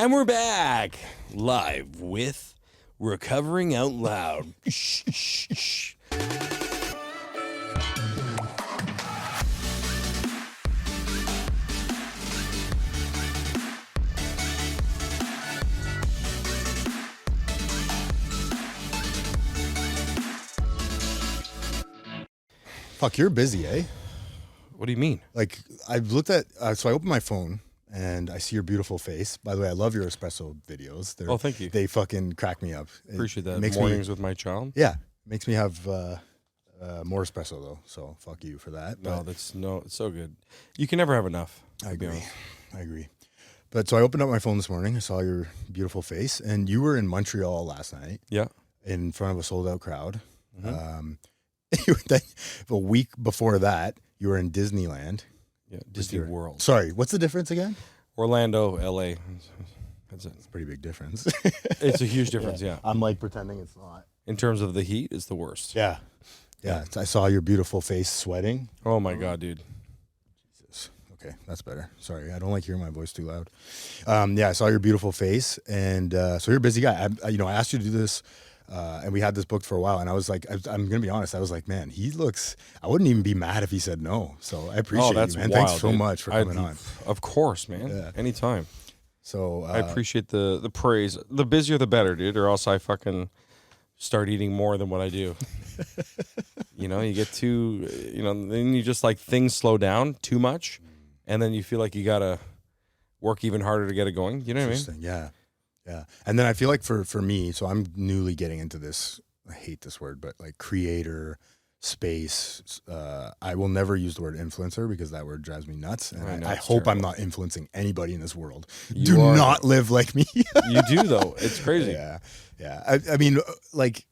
And we're back live with Recovering Out Loud. Shh, shh, shh. Fuck, you're busy, eh? What do you mean? Like, I've looked at, so I opened my phone and I see your beautiful face. By the way, I love your espresso videos. Oh, thank you. They fucking crack me up. Appreciate that. Makes Mornings with my child. Yeah. Makes me have more espresso, though. So fuck you for that. No, it's so good. You can never have enough. I agree. But so I opened up my phone this morning. I saw your beautiful face. And you were in Montreal last night. Yeah. In front of a sold-out crowd. Mm-hmm. A week before that, you were in Disneyland. Yeah, Disney World. Sorry, what's the difference again? Orlando, LA. That's it. It's a pretty big difference. It's a huge difference, yeah. I'm like pretending it's not. In terms of the heat, it's the worst. Yeah. I saw your beautiful face sweating. Oh my God, dude. Jesus. Okay, that's better. Sorry, I don't like hearing my voice too loud. I saw your beautiful face, and so you're a busy guy. I asked you to do this. And we had this booked for a while, and I was like, I'm going to be honest. I was like, man, I wouldn't even be mad if he said no. So I appreciate you, man. Wild, thanks so dude. much for coming on. Of course, man. Yeah. Anytime. So I appreciate the praise. The busier, the better, dude, or else I fucking start eating more than what I do. You get too, then you just like things slow down too much, and then you feel like you got to work even harder to get it going. You know what I mean? Yeah. Yeah. And then I feel like for me, so I'm newly getting into this, I hate this word, but like creator space. I will never use the word influencer because that word drives me nuts. And I hope terrible. I'm not influencing anybody in this world. Do not live like me. You do though. It's crazy. Yeah. I mean, like,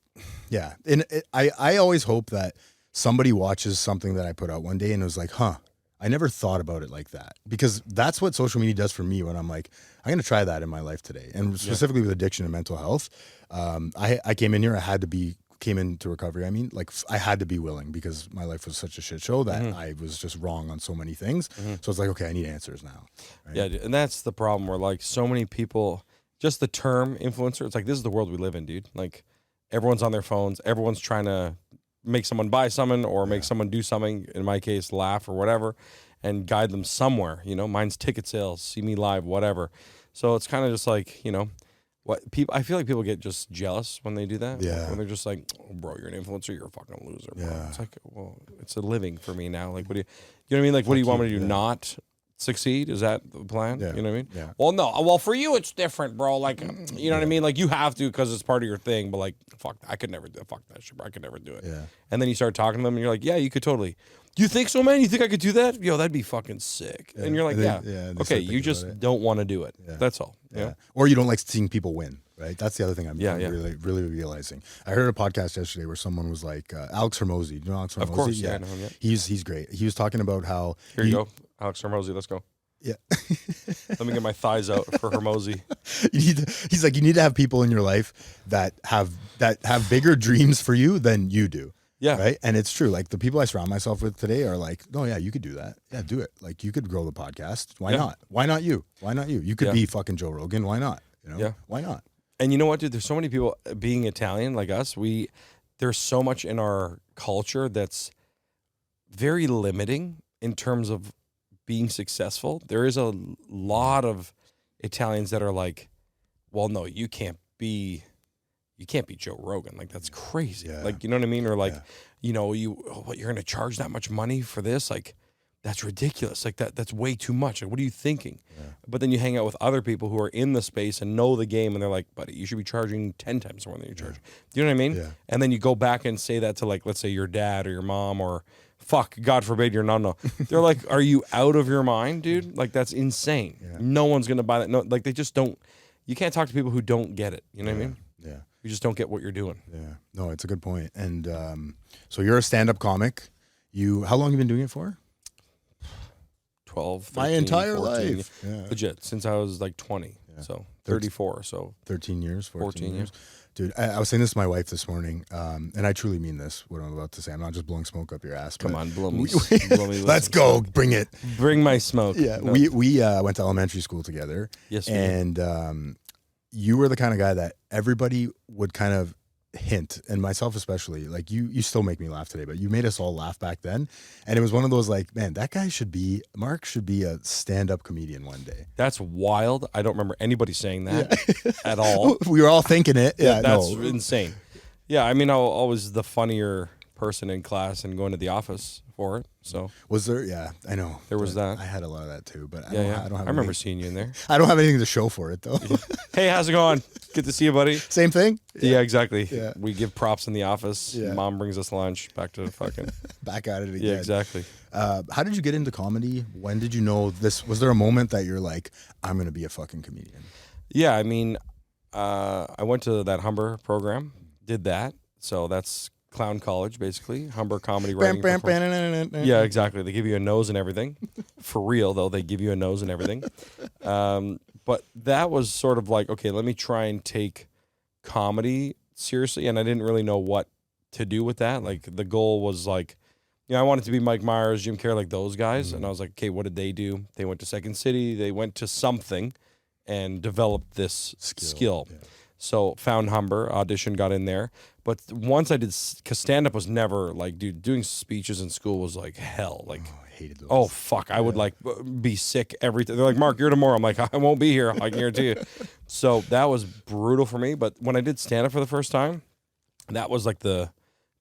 yeah. And I always hope that somebody watches something that I put out one day and it was like, I never thought about it like that, because that's what social media does for me when I'm like, I'm going to try that in my life today. And specifically with addiction and mental health, I came in here, came into recovery. I mean, like I had to be willing because my life was such a shit show that I was just wrong on so many things. So it's like, okay, I need answers now. Right? Yeah. And that's the problem where like so many people, just the term influencer, it's like, this is the world we live in, dude. Like everyone's on their phones. Everyone's trying to make someone buy something or make someone do something, in my case, laugh or whatever, and guide them somewhere. Mine's ticket sales, see me live, whatever. So it's kind of just like, I feel like people get just jealous when they do that. Yeah. When they're just like, oh, bro, you're an influencer, you're a fucking loser, bro. Yeah. It's like, well, it's a living for me now. Like, what do you know what I mean? Like, what do you want me to do? Not succeed? Is that the plan? Yeah. You know what I mean? Yeah. Well, no. Well, for you, it's different, bro. Like, you know what I mean? Like, you have to because it's part of your thing. But like, fuck, I could never do it. Fuck that shit, bro. I could never do it. Yeah. And then you start talking to them, and you're like, yeah, you could totally. You think so, man? You think I could do that? Yo, that'd be fucking sick. Yeah. And you're like, okay, you just don't want to do it. Yeah. That's all. Yeah. Or you don't like seeing people win, right? That's the other thing I'm really, really realizing. I heard a podcast yesterday where someone was like, Alex Hormozy. Do you know Alex Hormozy? Of course, yeah. I know him, He's great. He was talking about how... Here you go, Alex Hormozy, let's go. Yeah. Let me get my thighs out for Hormozy. He's like, you need to have people in your life that have bigger dreams for you than you do. Yeah. Right. And it's true. Like the people I surround myself with today are like, oh yeah, you could do that. Yeah, do it. Like you could grow the podcast. Why not? Why not you? Why not you? You could be fucking Joe Rogan. Why not? Yeah. Why not? And you know what, dude? There's so many people being Italian like us. There's so much in our culture that's very limiting in terms of being successful. There is a lot of Italians that are like, well, no, you can't be Joe Rogan. Like, that's crazy. Yeah. Like, you know what I mean? Or like, you're going to charge that much money for this? Like, that's ridiculous. Like that's way too much. Like, what are you thinking? Yeah. But then you hang out with other people who are in the space and know the game, and they're like, buddy, you should be charging 10 times more than you charge. Do you know what I mean? Yeah. And then you go back and say that to, like, let's say your dad or your mom or, fuck, God forbid, your nonna. They're like, are you out of your mind, dude? Like, that's insane. Yeah. No one's going to buy that. No, like, they just don't. You can't talk to people who don't get it. You know what I mean? Yeah. You just don't get what you're doing. Yeah. No, it's a good point. And so you're a stand-up comic. How long have you been doing it for? 12, 13, my entire 14, life. Yeah. Legit, since I was like 20. Yeah. So 34. So 13 years, 14 years. Dude, I was saying this to my wife this morning, and I truly mean this, what I'm about to say. I'm not just blowing smoke up your ass. Come on, blow me. Let's go. Smoke. Bring it. Bring my smoke. Yeah, no. we went to elementary school together. Yes, and you were the kind of guy that everybody would kind of hint, and myself especially, like you still make me laugh today, but you made us all laugh back then. And it was one of those like, man, Mark should be a stand-up comedian one day. That's wild. I don't remember anybody saying that at all. We were all thinking it. Yeah, that's insane. Yeah, I mean, I was always the funnier person in class and going to the office for it. So was there? Yeah, I know there was that. I had a lot of that too, but I don't have. I remember seeing you in there. I don't have anything to show for it though. Hey, how's it going? Good to see you, buddy. Same thing. Yeah, exactly. Yeah. We give props in the office. Yeah. Mom brings us lunch. Back to fucking back at it again. Yeah, exactly. How did you get into comedy? When did you know this? Was there a moment that you're like, I'm gonna be a fucking comedian? Yeah, I mean, I went to that Humber program, did that. So that's clown college, basically. Humber comedy writing. Yeah, exactly. They give you a nose and everything. For real, though, they give you a nose and everything. But that was sort of like, okay, let me try and take comedy seriously. And I didn't really know what to do with that. Like, the goal was like, I wanted to be Mike Myers, Jim Carrey, like those guys. And I was like, okay, what did they do? They went to Second City. They went to something and developed this skill. Yeah. So found Humber, audition, got in there. But once I did, because stand-up was never, like, dude, doing speeches in school was like hell. Like, I hated those. Oh, fuck. I would, like, be sick every time. They're like, Mark, you're tomorrow. I'm like, I won't be here. I can guarantee you. So that was brutal for me. But when I did stand-up for the first time, that was, like, the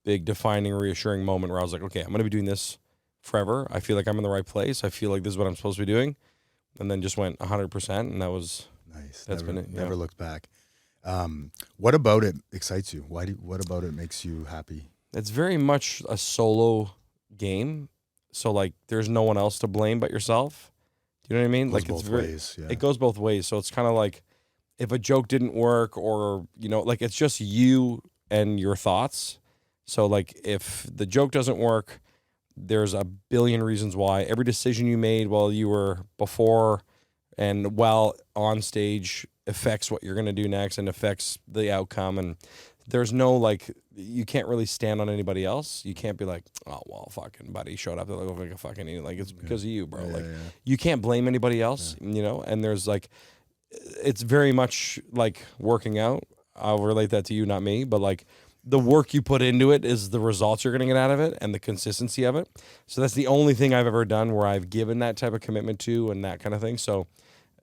big defining, reassuring moment where I was like, okay, I'm going to be doing this forever. I feel like I'm in the right place. I feel like this is what I'm supposed to be doing. And then just went 100%, and that was... Nice. That's never, been it. Never looked back. What about it excites you? What about it makes you happy? It's very much a solo game. So, like, there's no one else to blame but yourself. Do you know what I mean? It goes both ways. Yeah. It goes both ways. So it's kind of like if a joke didn't work, or, like, it's just you and your thoughts. So, like, if the joke doesn't work, there's a billion reasons why. Every decision you made while you were before and while on stage affects what you're going to do next and affects the outcome. And there's no, like, you can't really stand on anybody else. You can't be like, oh, well, fucking buddy showed up. They're like a fucking idiot. Like, it's because of you, bro. You can't blame anybody else, and there's, like, it's very much like working out. I'll relate that to you, not me, but, like, the work you put into it is the results you're going to get out of it and the consistency of it. So that's the only thing I've ever done where I've given that type of commitment to and that kind of thing. So,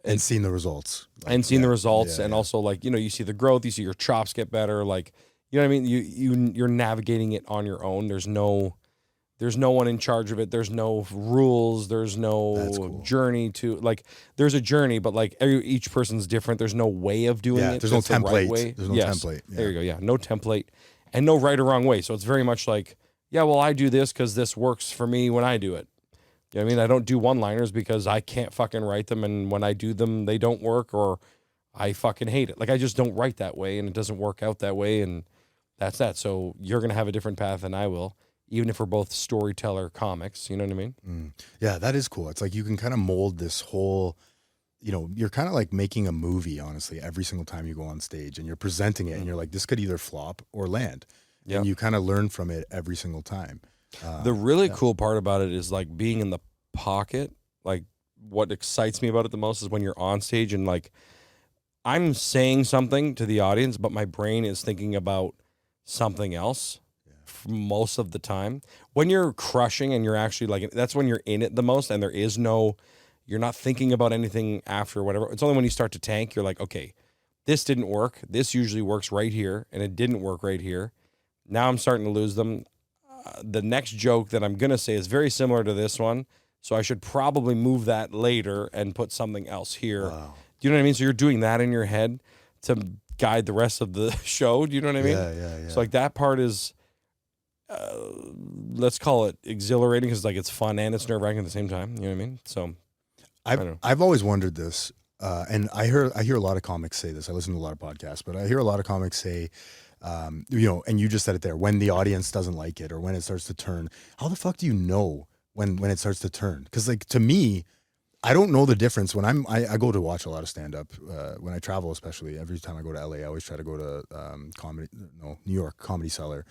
and seen the results. Like, and seen the results, and also, like, you see the growth, you see your chops get better, like, you know what I mean? You're navigating it on your own. There's no one in charge of it. There's no rules. There's no journey to, like, there's a journey, but, like, each person's different. There's no way of doing it. There's no template. Right way. There's no template. Yeah. There you go. Yeah, no template and no right or wrong way. So it's very much like, yeah, well, I do this because this works for me when I do it. You know what I mean? I don't do one-liners because I can't fucking write them, and when I do them, they don't work, or I fucking hate it. Like, I just don't write that way, and it doesn't work out that way, and that's that. So you're going to have a different path than I will, even if we're both storyteller comics. You know what I mean? Yeah, that is cool. It's like you can kind of mold this whole, you're kind of like making a movie, honestly, every single time you go on stage, and you're presenting it, and you're like, this could either flop or land. Yep. And you kind of learn from it every single time. The really cool part about it is, like, being in the pocket. Like, what excites me about it the most is when you're on stage and, like, I'm saying something to the audience, but my brain is thinking about something else most of the time. When you're crushing and you're actually, like, that's when you're in it the most, and you're not thinking about anything after, whatever. It's only when you start to tank, you're like, okay, this didn't work. This usually works right here, and it didn't work right here. Now I'm starting to lose them. The next joke that I'm going to say is very similar to this one, so I should probably move that later and put something else here. Wow. Do you know what I mean? So you're doing that in your head to guide the rest of the show. Do you know what I mean? Yeah. So, like, that part is, let's call it exhilarating, because, like, it's fun and it's nerve-wracking at the same time. You know what I mean? So I've always wondered this, and I hear a lot of comics say this. I listen to a lot of podcasts, but I hear a lot of comics say, and you just said it there, when the audience doesn't like it or when it starts to turn. How the fuck do you know when it starts to turn? Because, like, to me, I don't know the difference when I go to watch a lot of stand up when I travel, especially every time I go to LA. I always try to go to New York Comedy Cellar,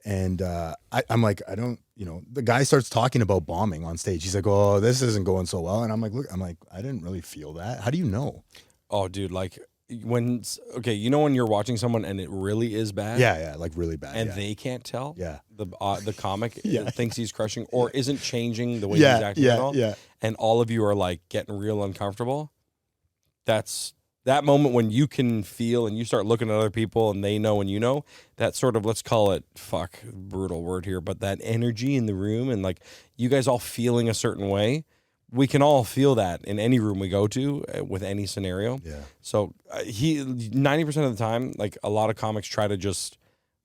and I'm like, I don't, the guy starts talking about bombing on stage. He's like, oh, this isn't going so well, and I'm like, look, I didn't really feel that. How do you know? Oh, dude, like when you're watching someone and it really is bad. Yeah, like really bad, and they can't tell. Yeah, the comic Yeah. thinks he's crushing or isn't changing the way he's acting at all. Yeah. And all of you are like getting real uncomfortable. That's that moment when you can feel and you start looking at other people and they know and you know, that sort of, let's call it, brutal word here, but that energy in the room and like you guys all feeling a certain way. We can all feel that in any room we go to with any scenario. Yeah. So 90% of the time, like a lot of comics try to just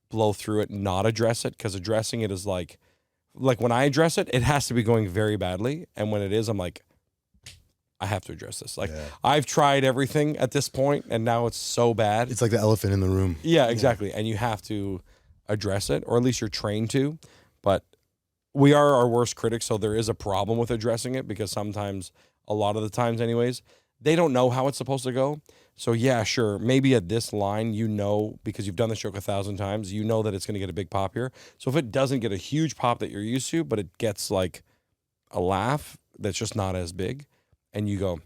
blow through it, not address it, because addressing it is like when I address it, it has to be going very badly. And when it is, I'm like, I have to address this. Like I've tried everything at this point and now it's so bad. It's like the elephant in the room. Yeah, exactly. And you have to address it, or at least you're trained to. But we are our worst critics, so there is a problem with addressing it because sometimes, a lot of the times anyways, they don't know how it's supposed to go. So yeah, sure, maybe at this line, because you've done this joke 1,000 times, you know that it's going to get a big pop here. So if it doesn't get a huge pop that you're used to, but it gets like a laugh that's just not as big, and you go,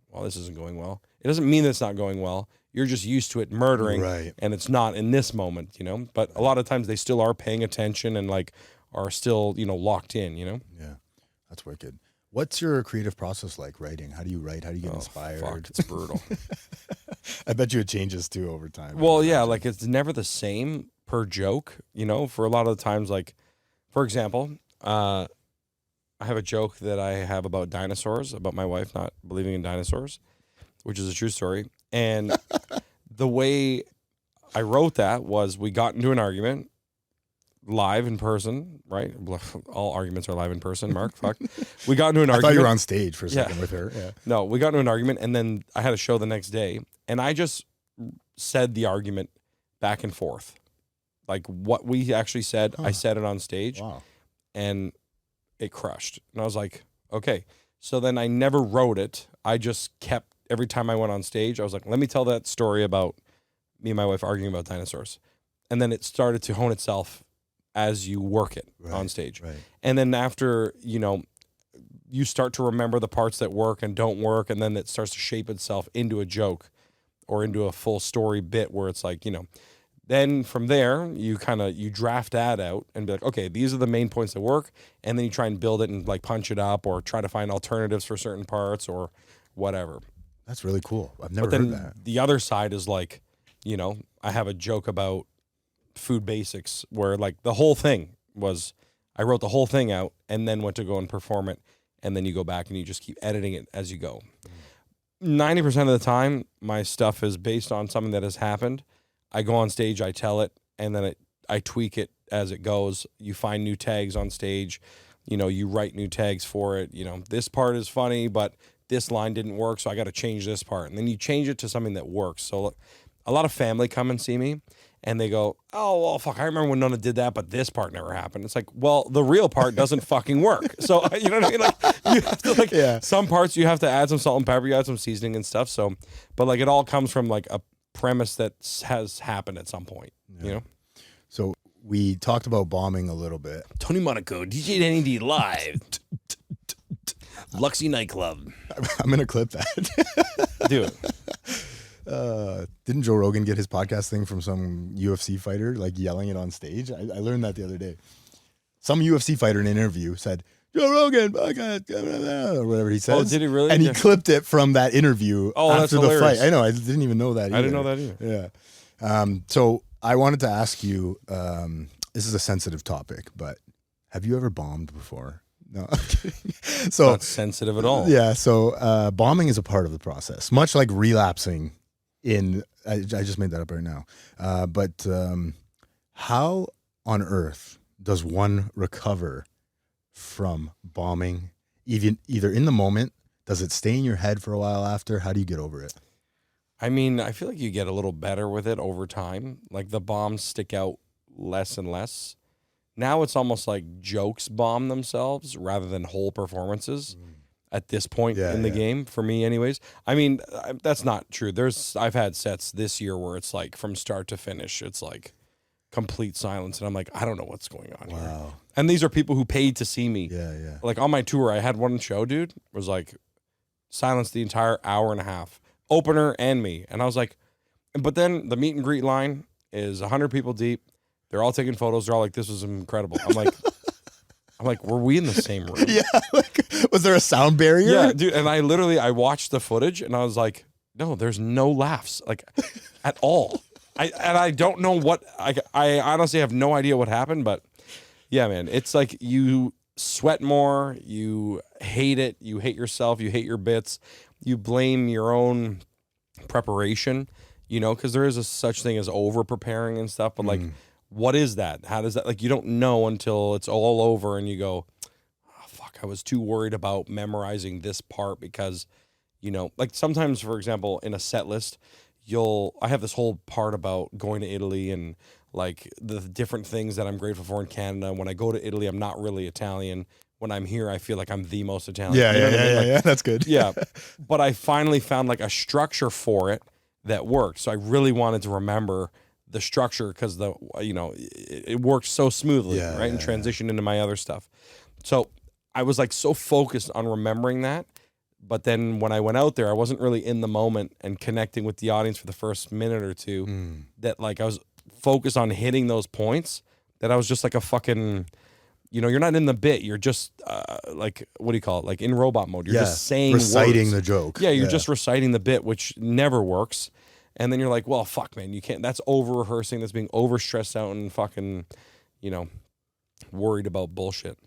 well, this isn't going well. It doesn't mean that it's not going well. You're just used to it murdering, Right. and it's not in this moment, But a lot of times they still are paying attention and like are still, locked in, Yeah, that's wicked. What's your creative process like writing? How do you write? How do you get inspired? Fuck, it's brutal. I bet you it changes too over time. Well, yeah, like it's never the same per joke, for a lot of the times, like, for example, I have a joke that I have about dinosaurs, about my wife not believing in dinosaurs, which is a true story. And the way I wrote that was we got into an argument live in person, right? All arguments are live in person, Mark. Fuck. We got into an argument. I thought you were on stage for a second with her. Yeah. No, we got into an argument, and then I had a show the next day, and I just said the argument back and forth. Like what we actually said, I said it on stage. Wow. And it crushed. And I was like, okay. So then I never wrote it. I just kept, every time I went on stage, I was like, let me tell that story about me and my wife arguing about dinosaurs. And then it started to hone itself as you work it on stage. Right. And then after, you start to remember the parts that work and don't work, and then it starts to shape itself into a joke or into a full story bit where it's like, then from there, you draft that out and be like, okay, these are the main points that work. And then you try and build it and like punch it up or try to find alternatives for certain parts or whatever. That's really cool. I've never heard that. The other side is like, I have a joke about food basics where like the whole thing was, I wrote the whole thing out and then went to go and perform it. And then you go back and you just keep editing it as you go. 90% of the time, my stuff is based on something that has happened. I go on stage, I tell it, and then I tweak it as it goes. You find new tags on stage. You write new tags for it. This part is funny, but this line didn't work, so I got to change this part. And then you change it to something that works. So a lot of family come and see me, and they go, oh, well, fuck, I remember when Nona did that, but this part never happened. It's like, well, the real part doesn't fucking work. So, you know what I mean? Like, you have to, some parts you have to add some salt and pepper, you add some seasoning and stuff. So, but like it all comes from like a premise that has happened at some point, So we talked about bombing a little bit. Tony Monaco, DJ Danny D live. Luxy nightclub. I'm going to clip that. Do it. Didn't Joe Rogan get his podcast thing from some UFC fighter, like yelling it on stage? I learned that the other day. Some UFC fighter in an interview said, Joe Rogan, podcast, or whatever he says. Oh, did he really? And he clipped it from that interview after the fight. I know. I didn't even know that either. I didn't know that either. Yeah. So I wanted to ask you, this is a sensitive topic, but have you ever bombed before? No, I'm kidding. So not sensitive at all. Yeah. So bombing is a part of the process, much like relapsing I just made that up right now. But how on earth does one recover from bombing? Either in the moment, does it stay in your head for a while after? How do you get over it? I mean, I feel like you get a little better with it over time. Like the bombs stick out less and less. Now it's almost like jokes bomb themselves rather than whole performances. at this point in the game for me anyways. I mean, that's not true. I've had sets this year where it's like from start to finish, it's like complete silence. And I'm like, I don't know what's going on here. And these are people who paid to see me. Yeah. Like on my tour, I had one show, dude, was like silence the entire hour and a half, opener and me. And I was like, but then the meet and greet line is 100 people deep. They're all taking photos. They're all like, this was incredible. I'm like, were we in the same room? Yeah. Like, was there a sound barrier? Yeah, dude. And I watched the footage and I was like, no, there's no laughs, like at all. I don't know what, I honestly have no idea what happened, but yeah, man, it's like you sweat more, you hate it, you hate yourself, you hate your bits, you blame your own preparation, you know, because there is a such thing as over preparing and stuff, but like, what is that? How does that, like, you don't know until it's all over and you go, oh, fuck, I was too worried about memorizing this part because, you know, like sometimes, for example, in a set list, I have this whole part about going to Italy and like the different things that I'm grateful for in Canada. When I go to Italy, I'm not really Italian. When I'm here, I feel like I'm the most Italian. Yeah, you know what I mean? Yeah. That's good. Yeah. But I finally found like a structure for it that worked. So I really wanted to remember the structure because it worked so smoothly, right? And transitioned into my other stuff. So I was like so focused on remembering that. But then when I went out there, I wasn't really in the moment and connecting with the audience for the first minute or two that like I was focused on hitting those points that I was just like a fucking, you know, you're not in the bit. You're just like, what do you call it? Like in robot mode. You're just saying reciting words. the joke. Yeah, you're just reciting the bit, which never works. And then you're like, well, fuck, man, you can't. That's over rehearsing. That's being over stressed out and fucking, you know, worried about bullshit.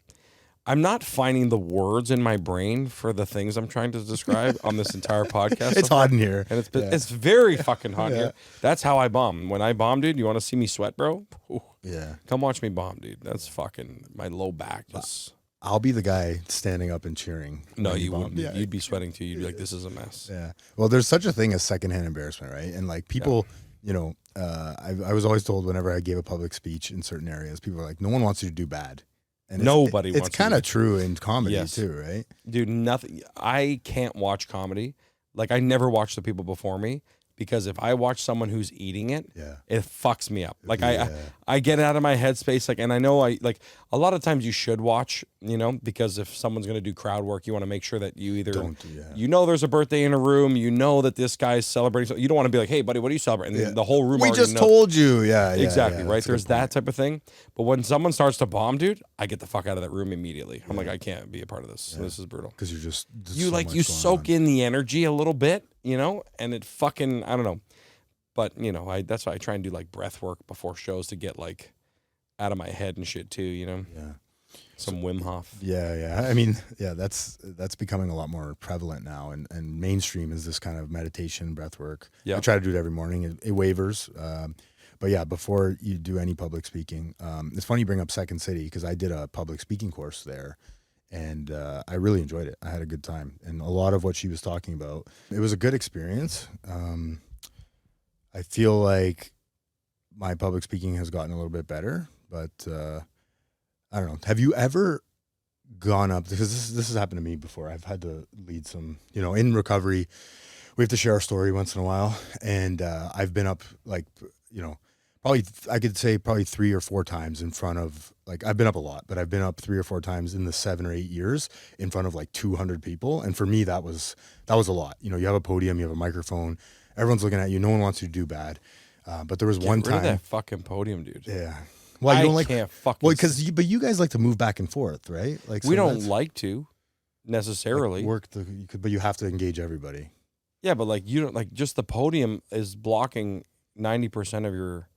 I'm not finding the words in my brain for the things I'm trying to describe on this entire podcast. It's hot in here. And it's very fucking hot here. That's how I bomb. When I bomb, dude, you want to see me sweat, bro? Ooh. Yeah. Come watch me bomb, dude. That's fucking my low back. Just I'll be the guy standing up and cheering. No, you wouldn't. Yeah. You'd be sweating too. You'd be like, this is a mess. Yeah. Well, there's such a thing as secondhand embarrassment, right? And like people, you know, I was always told whenever I gave a public speech in certain areas, people are like, no one wants you to do bad. And nobody it's wants kind of true in comedy too, right? Dude, nothing. I can't watch comedy. Like I never watch the people before me because if I watch someone who's eating it, it fucks me up. Like I get out of my headspace. Like, and I know like a lot of times you should watch, you know, because if someone's going to do crowd work, you want to make sure that you either, you know, there's a birthday in a room, you know that this guy's celebrating. So you don't want to be like, hey buddy, what are you celebrating? And the whole room. We just told you. Yeah. Exactly. Right. There's that type of thing. But when someone starts to bomb, dude, I get the fuck out of that room immediately. I'm like, I can't be a part of this. This is brutal. Because you're just, you soak in the energy a little bit, you know, and it fucking, I don't know. But, you know, that's why I try and do like breath work before shows to get like out of my head and shit too, you know? Yeah. Some Wim Hof. Yeah. I mean, that's becoming a lot more prevalent now and mainstream is this kind of meditation, breath work. Yeah. I try to do it every morning. It wavers. But yeah, before you do any public speaking, it's funny you bring up Second City because I did a public speaking course there and I really enjoyed it. I had a good time. And a lot of what she was talking about, it was a good experience. I feel like my public speaking has gotten a little bit better, but I don't know. Have you ever gone up, because this has happened to me before. I've had to lead some, you know, in recovery, we have to share our story once in a while. And I've been up like, you know, probably, I could say probably 3 or 4 times in front of, like, I've been up a lot, but I've been up 3 or 4 times in the 7 or 8 years in front of like 200 people. And for me, that was a lot. You know, you have a podium, you have a microphone, everyone's looking at you. No one wants you to do bad. But there was one time. Get rid of that fucking podium, dude. Yeah. Well, you don't like. Can't fucking. Well, but you guys like to move back and forth, right? Like we don't like to necessarily but you have to engage everybody. Yeah, but like you don't like just the podium is blocking 90% of your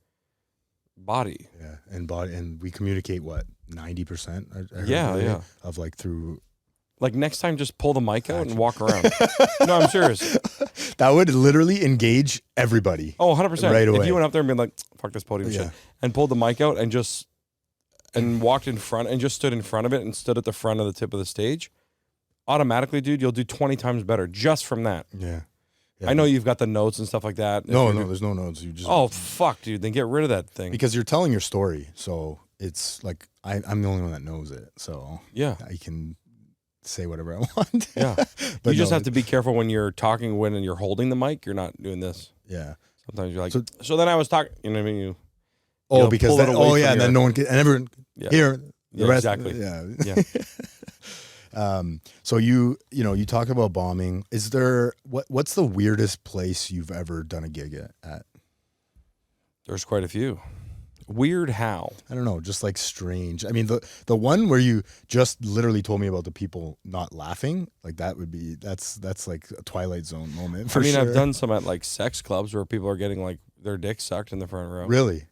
body. Yeah, and we communicate what 90%. Yeah. Of like through. Like next time, just pull the mic out and walk around. No, I'm serious. That would literally engage everybody. Oh, 100%. Right away. If you went up there and been like, fuck this podium shit, and pulled the mic out and walked in front and just stood in front of it and stood at the front of the tip of the stage, automatically, dude, you'll do 20 times better just from that. Yeah. I know you've got the notes and stuff like that. No, there's no notes. You just. Oh, fuck, dude. Then get rid of that thing. Because you're telling your story. So it's like, I'm the only one that knows it. So yeah, I can say whatever I want. Yeah. But You just no, have to be careful when you're talking, when you're holding the mic, you're not doing this. Yeah. Sometimes you're like, so then I was talking, you know what I mean? You Because pull it away from and then no one can, and everyone here. The rest, exactly. Yeah. So you talk about bombing. Is there what's the weirdest place you've ever done a gig at? There's quite a few. Weird how? I don't know, just like strange. I mean, the one where you just literally told me about the people not laughing, like that's like a Twilight Zone moment for sure. I've done some at like sex clubs where people are getting like their dick sucked in the front row. Really?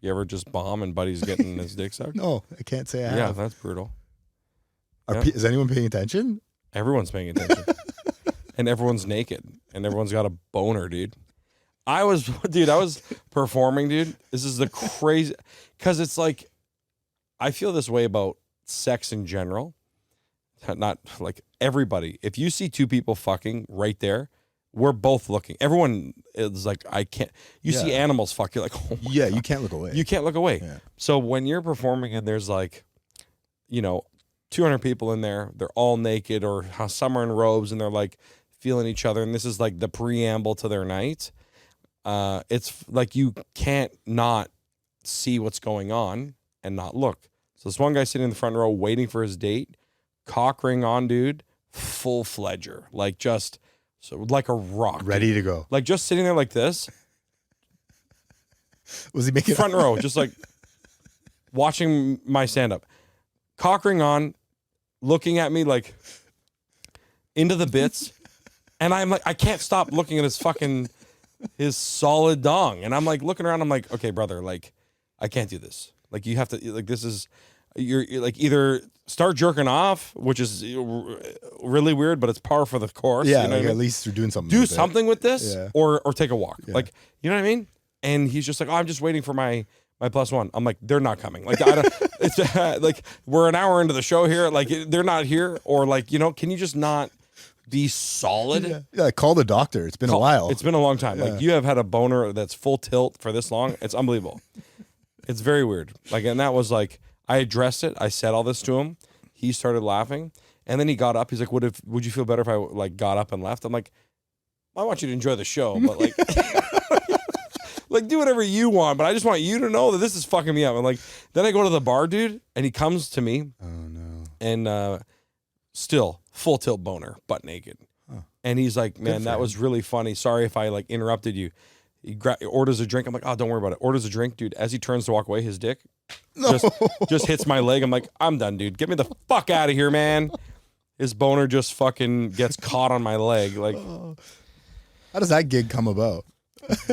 You ever just bomb and buddy's getting his dick sucked? No, I can't say I have. Yeah, that's brutal. Is anyone paying attention? Everyone's paying attention. And everyone's naked. And everyone's got a boner, dude. I was performing, dude. This is the crazy, because it's like, I feel this way about sex in general. Not like everybody. If you see two people fucking right there, we're both looking. Everyone is like, I can't. You see animals fuck, you're like, oh my God. You can't look away. You can't look away. Yeah. So when you're performing and there's like, 200 people in there, they're all naked, or some are in robes and they're like feeling each other, and this is like the preamble to their night. It's like you can't not see what's going on and not look. So this one guy sitting in the front row waiting for his date, cock ring on, dude, full fledger, like just like a rock, ready dude. to go, like just sitting there like this. Was he making front row, just like watching my stand up, cock ring on, looking at me like into the bits, and I'm like, I can't stop looking at his solid dong, and I'm like looking around, I'm like, okay, brother, like I can't do this. Like you have to, like this is, you're like either start jerking off, which is really weird, but it's par for the course. Yeah, you know like what I at mean? least you're doing something. Do with something with this, Yeah. or take a walk. Yeah. Like, you know what I mean? And he's just like, oh, I'm just waiting for my +1. I'm like, they're not coming. Like, I don't. It's like we're an hour into the show here. Like, they're not here, or like, can you just not be solid? Yeah, call the doctor. It's been a while. It's been a long time. Like, you have had a boner that's full tilt for this long. It's unbelievable. It's very weird. Like, and that was like, I addressed it. I said all this to him. He started laughing, and then he got up. He's like, would you feel better if I like got up and left? I'm like, I want you to enjoy the show, but like, like do whatever you want, but I just want you to know that this is fucking me up. And like, then I go to the bar, dude, and he comes to me. Oh no. And still full tilt boner, butt naked. Huh. And he's like, man, that was really funny. Sorry if I like interrupted you. He orders a drink. I'm like, oh, don't worry about it. Orders a drink, dude. As he turns to walk away, his dick just hits my leg. I'm like, I'm done, dude. Get me the fuck out of here, man. His boner just fucking gets caught on my leg. Like, how does that gig come about?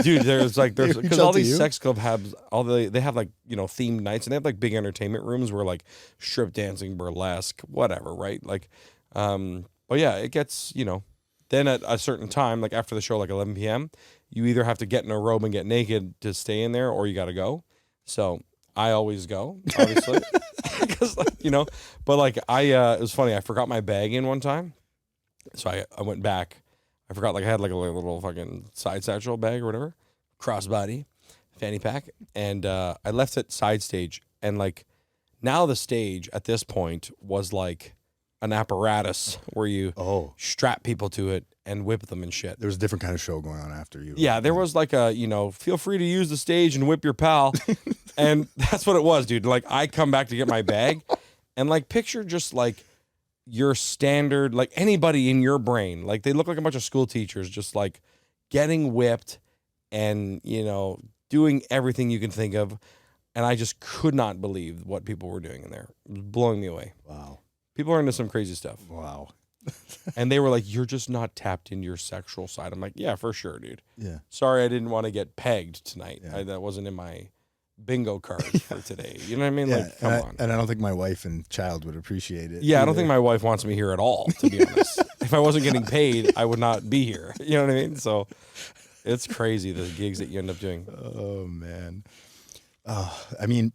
Dude, there's because all these you? sex clubs have they have like themed nights, and they have like big entertainment rooms where like strip dancing, burlesque, whatever, right? Like, but yeah, it gets then at a certain time, like after the show, like 11 p.m., you either have to get in a robe and get naked to stay in there, or you got to go. So I always go, obviously, because but like it was funny. I forgot my bag in one time, so I went back. I forgot, like I had like a little fucking side satchel bag or whatever, crossbody, fanny pack, and I left it side stage. And like now the stage at this point was like an apparatus where you strap people to it and whip them and shit. There was a different kind of show going on after you. Yeah, there was like a, feel free to use the stage and whip your pal. And that's what it was, dude. Like I come back to get my bag and like picture just like your standard, like anybody in your brain, like they look like a bunch of school teachers just like getting whipped and doing everything you can think of. And I just could not believe what people were doing in there. It was blowing me away. Wow. People are into some crazy stuff. Wow. And they were like, you're just not tapped into your sexual side. I'm like, yeah, for sure, dude. Yeah. Sorry, I didn't want to get pegged tonight. Yeah. That wasn't in my bingo card for today. You know what I mean? Yeah, Like, come on. And I don't think my wife and child would appreciate it. Yeah, either. I don't think my wife wants me here at all, to be honest. If I wasn't getting paid, I would not be here. You know what I mean? So it's crazy, the gigs that you end up doing. Oh, man. I mean,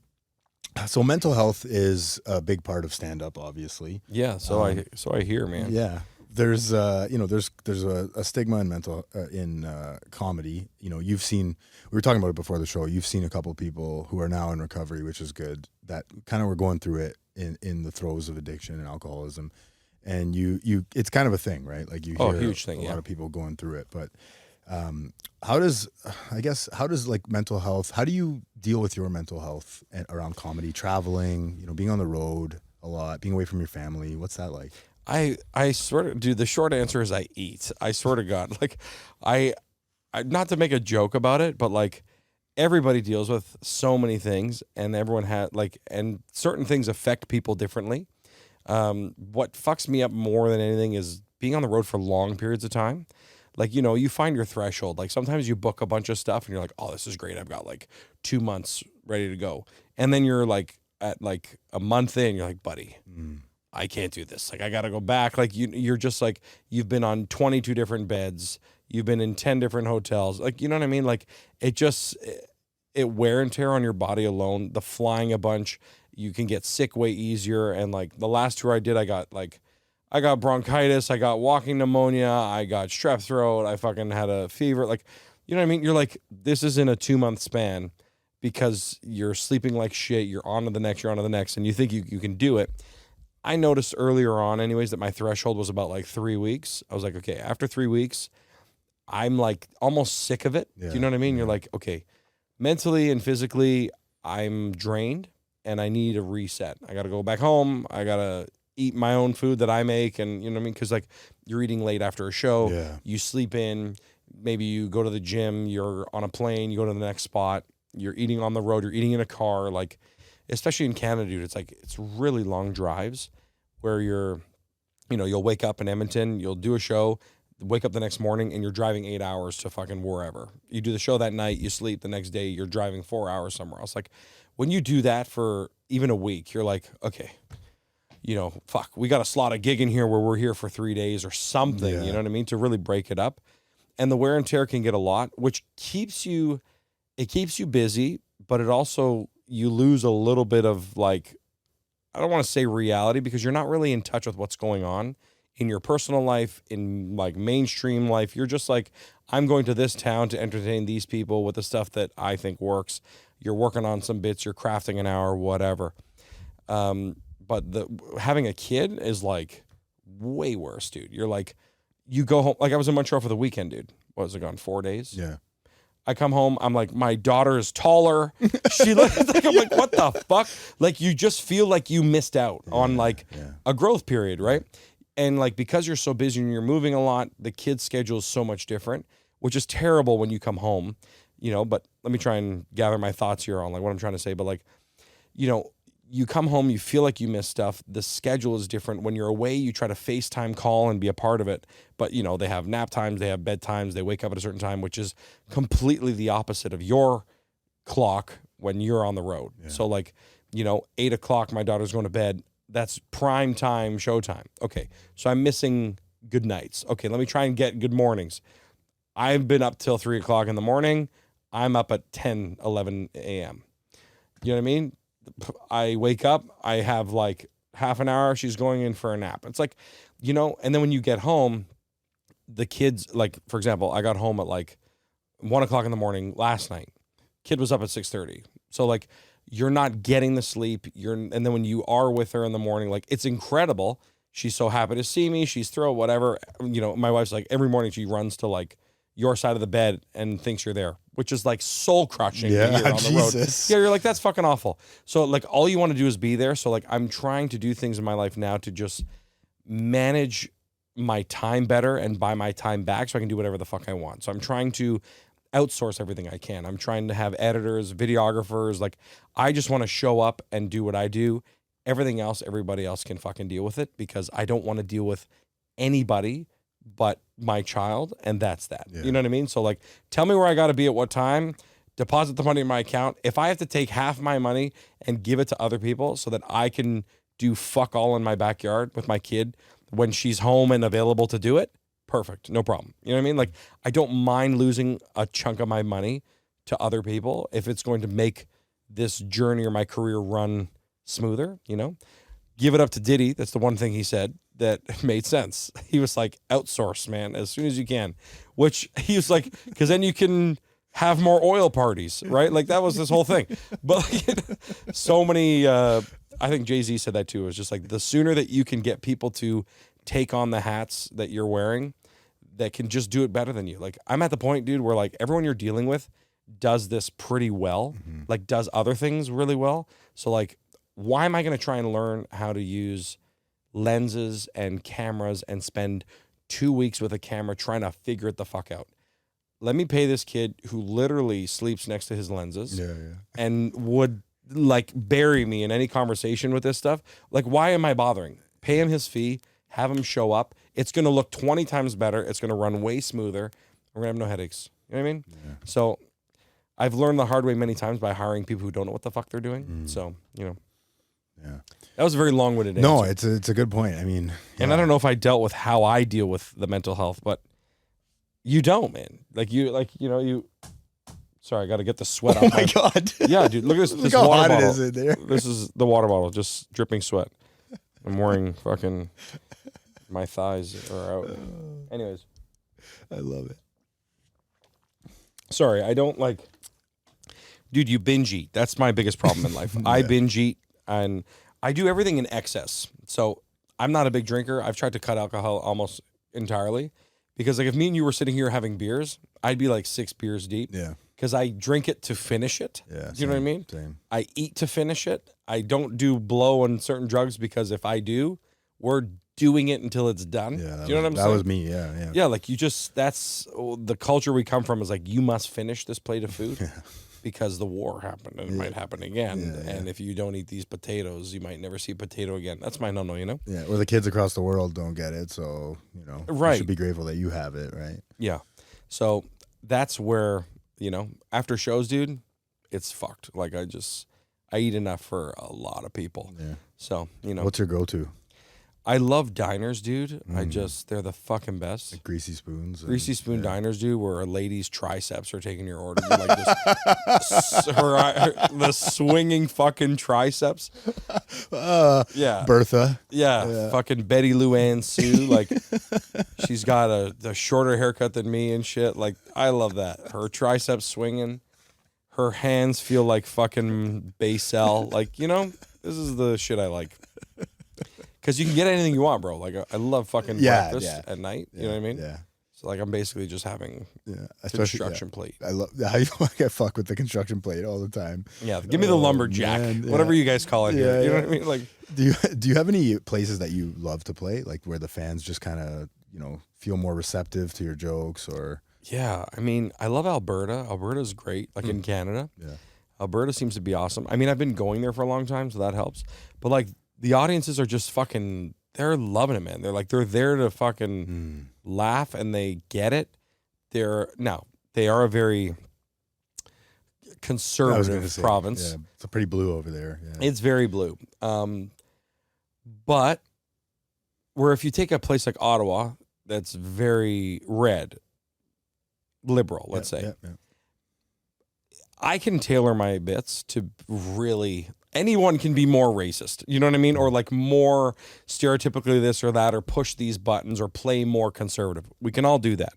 so mental health is a big part of stand-up, obviously. Yeah, so I hear, man. Yeah. There's there's a stigma in comedy. You've seen, we were talking about it before the show, you've seen a couple people who are now in recovery, which is good, that kind of were going through it in the throes of addiction and alcoholism. and you it's kind of a thing, right? Like you hear huge thing, a yeah. lot of people going through it, but how does like mental health, how do you deal with your mental health around comedy, traveling, being on the road a lot, being away from your family? What's that like? I sort of, dude, the short answer is I eat. I swear to God. Like, I not to make a joke about it, but like everybody deals with so many things, and everyone had like, and certain things affect people differently. What fucks me up more than anything is being on the road for long periods of time. Like, you find your threshold. Like sometimes you book a bunch of stuff and you're like, oh, this is great. I've got like 2 months ready to go. And then you're like at like a month in, you're like, buddy, I can't do this. Like I got to go back. Like you're just like, you've been on 22 different beds. You've been in 10 different hotels. Like, you know what I mean? Like it wear and tear on your body alone. The flying a bunch, you can get sick way easier. And like the last tour I did, I got bronchitis. I got walking pneumonia. I got strep throat. I fucking had a fever. Like, you know what I mean? You're like, this is in a 2-month span because you're sleeping like shit. You're on to the next, and you think you can do it. I noticed earlier on anyways that my threshold was about like 3 weeks. I was like, okay, after 3 weeks, I'm like almost sick of it. Yeah, Do you know what I mean? yeah. You're like, okay, mentally and physically, I'm drained and I need a reset. I got to go back home. I got to eat my own food that I make. And you know what I mean? Cause like you're eating late after a show, Yeah. you sleep in, maybe you go to the gym, you're on a plane, you go to the next spot, you're eating on the road, you're eating in a car. Like, especially in Canada, dude, it's really long drives where you'll wake up in Edmonton, you'll do a show, wake up the next morning, and you're driving 8 hours to fucking wherever. You do the show that night, you sleep, the next day you're driving 4 hours somewhere else. Like when you do that for even a week, you're like, okay, fuck, we got to slot a gig in here where we're here for 3 days or something, Yeah. you know what I mean? To really break it up. And the wear and tear can get a lot, which keeps you busy, but it also, you lose a little bit of like, I don't want to say reality because you're not really in touch with what's going on in your personal life, in like mainstream life. You're just like, I'm going to this town to entertain these people with the stuff that I think works. You're working on some bits, you're crafting an hour, whatever. But having a kid is like way worse, dude. You're like, you go home. Like I was in Montreal for the weekend, dude. What was it, gone 4 days? Yeah. I come home, I'm like, my daughter is taller. She looks like, I'm like, what the fuck? Like, you just feel like you missed out on like a growth period, right? And like, because you're so busy and you're moving a lot, the kid's schedule is so much different, which is terrible when you come home, but let me try and gather my thoughts here on like what I'm trying to say. But like, you come home, you feel like you miss stuff. The schedule is different. When you're away, you try to FaceTime call and be a part of it. But, they have nap times, they have bedtimes, they wake up at a certain time, which is completely the opposite of your clock when you're on the road. Yeah. So like, 8 o'clock, my daughter's going to bed. That's prime time, showtime. Okay, so I'm missing good nights. Okay, let me try and get good mornings. I've been up till 3 o'clock in the morning. I'm up at 10, 11 a.m. You know what I mean? I wake up, I have like half an hour, she's going in for a nap. It's like, and then when you get home, the kids, like, for example, I got home at like 1 o'clock in the morning last night. Kid was up at 6:30. So like, you're not getting the sleep. And then when you are with her in the morning, like, it's incredible. She's so happy to see me. She's thrilled, whatever. My wife's like, every morning she runs to like your side of the bed and thinks you're there, which is like soul crushing. Yeah, on the Jesus. road. Yeah, you're like, that's fucking awful. So like, all you want to do is be there. So like, I'm trying to do things in my life now to just manage my time better and buy my time back so I can do whatever the fuck I want. So I'm trying to outsource everything I can. I'm trying to have editors, videographers. Like, I just want to show up and do what I do. Everything else, everybody else can fucking deal with it because I don't want to deal with anybody but my child, and that's that. Yeah. You know what I mean? So like, tell me where I got to be at what time, deposit the money in my account. If I have to take half my money and give it to other people so that I can do fuck all in my backyard with my kid when she's home and available to do it, perfect, no problem. You know what I mean? Like, I don't mind losing a chunk of my money to other people if it's going to make this journey or my career run smoother, Give it up to Diddy. That's the one thing he said that made sense. He was like, outsource, man, as soon as you can, which he was like, because then you can have more oil parties, right? Like, that was this whole thing. But like, so many, I think Jay-Z said that too. It was just like, the sooner that you can get people to take on the hats that you're wearing that can just do it better than you. Like, I'm at the point, dude, where like everyone you're dealing with does this pretty well, like does other things really well. So like, why am I going to try and learn how to use lenses and cameras and spend 2 weeks with a camera trying to figure it the fuck out? Let me pay this kid who literally sleeps next to his lenses and would like bury me in any conversation with this stuff. Like, why am I bothering? Pay him his fee, have him show up. It's going to look 20 times better. It's going to run way smoother. We're going to have no headaches. You know what I mean? Yeah. So I've learned the hard way many times by hiring people who don't know what the fuck they're doing. So, you know. Yeah. That was a very long-winded answer. No, it's a good point. I mean, and I don't know if I dealt with how I deal with the mental health, but you don't, man. Sorry, I got to get the sweat Oh out. my God. Yeah, dude, look at this, Look this how water hot bottle. it is in there. This is the water bottle, just dripping sweat. I'm wearing fucking, my thighs are out. Anyways. I love it. Sorry, I don't like, dude, you binge eat. That's my biggest problem in life. I binge eat, and I do everything in excess. So I'm not a big drinker. I've tried to cut alcohol almost entirely because like if me and you were sitting here having beers, I'd be like 6 beers deep. Yeah. Because I drink it to finish it. Yeah. Do you know what I mean? Same. I eat to finish it. I don't do blow on certain drugs because if I do, we're doing it until it's done. Yeah. Do you know what I'm saying? That was me. Yeah. Yeah. Yeah, like that's the culture we come from is like, you must finish this plate of food because the war happened and it might happen again. Yeah. And if you don't eat these potatoes, you might never see a potato again. That's my no-no, you know? Yeah. Or the kids across the world don't get it. So, you know, Right. you should be grateful that you have it. Right. Yeah. So that's where, you know, after shows, dude, it's fucked. Like I eat enough for a lot of people. Yeah. So, you know. What's your go-to? I love diners, dude. They're the fucking best. Like greasy spoons. Greasy spoon diners, dude, where a lady's triceps are taking your order. Like this, the swinging fucking triceps. Yeah. Bertha. Yeah. Fucking Betty Lou Ann Sue. Like, she's got a shorter haircut than me and shit. Like, I love that. Her triceps swinging. Her hands feel like fucking Basel. Like, you know, this is the shit I like. Because you can get anything you want, bro. Like, I love fucking breakfast at night. You know what I mean? Yeah. So, like, I'm basically just having construction plate. I love I fuck with the construction plate all the time. Yeah. Give me the lumberjack. Man, whatever you guys call it here. You know what I mean? Like, do you have any places that you love to play? Like, where the fans just kind of, you know, feel more receptive to your jokes or... Yeah. I mean, I love Alberta. Alberta's great, like in Canada. Yeah. Alberta seems to be awesome. I mean, I've been going there for a long time, so that helps. But, like, the audiences are just fucking, they're loving it, man. They're like, they're there to fucking laugh and they get it. They are a very conservative province. Yeah, it's pretty blue over there. Yeah. It's very blue. But where if you take a place like Ottawa, that's very red, liberal, let's say. Yeah. I can tailor my bits to really... Anyone can be more racist, you know what I mean? Or like more stereotypically this or that, or push these buttons or play more conservative. We can all do that.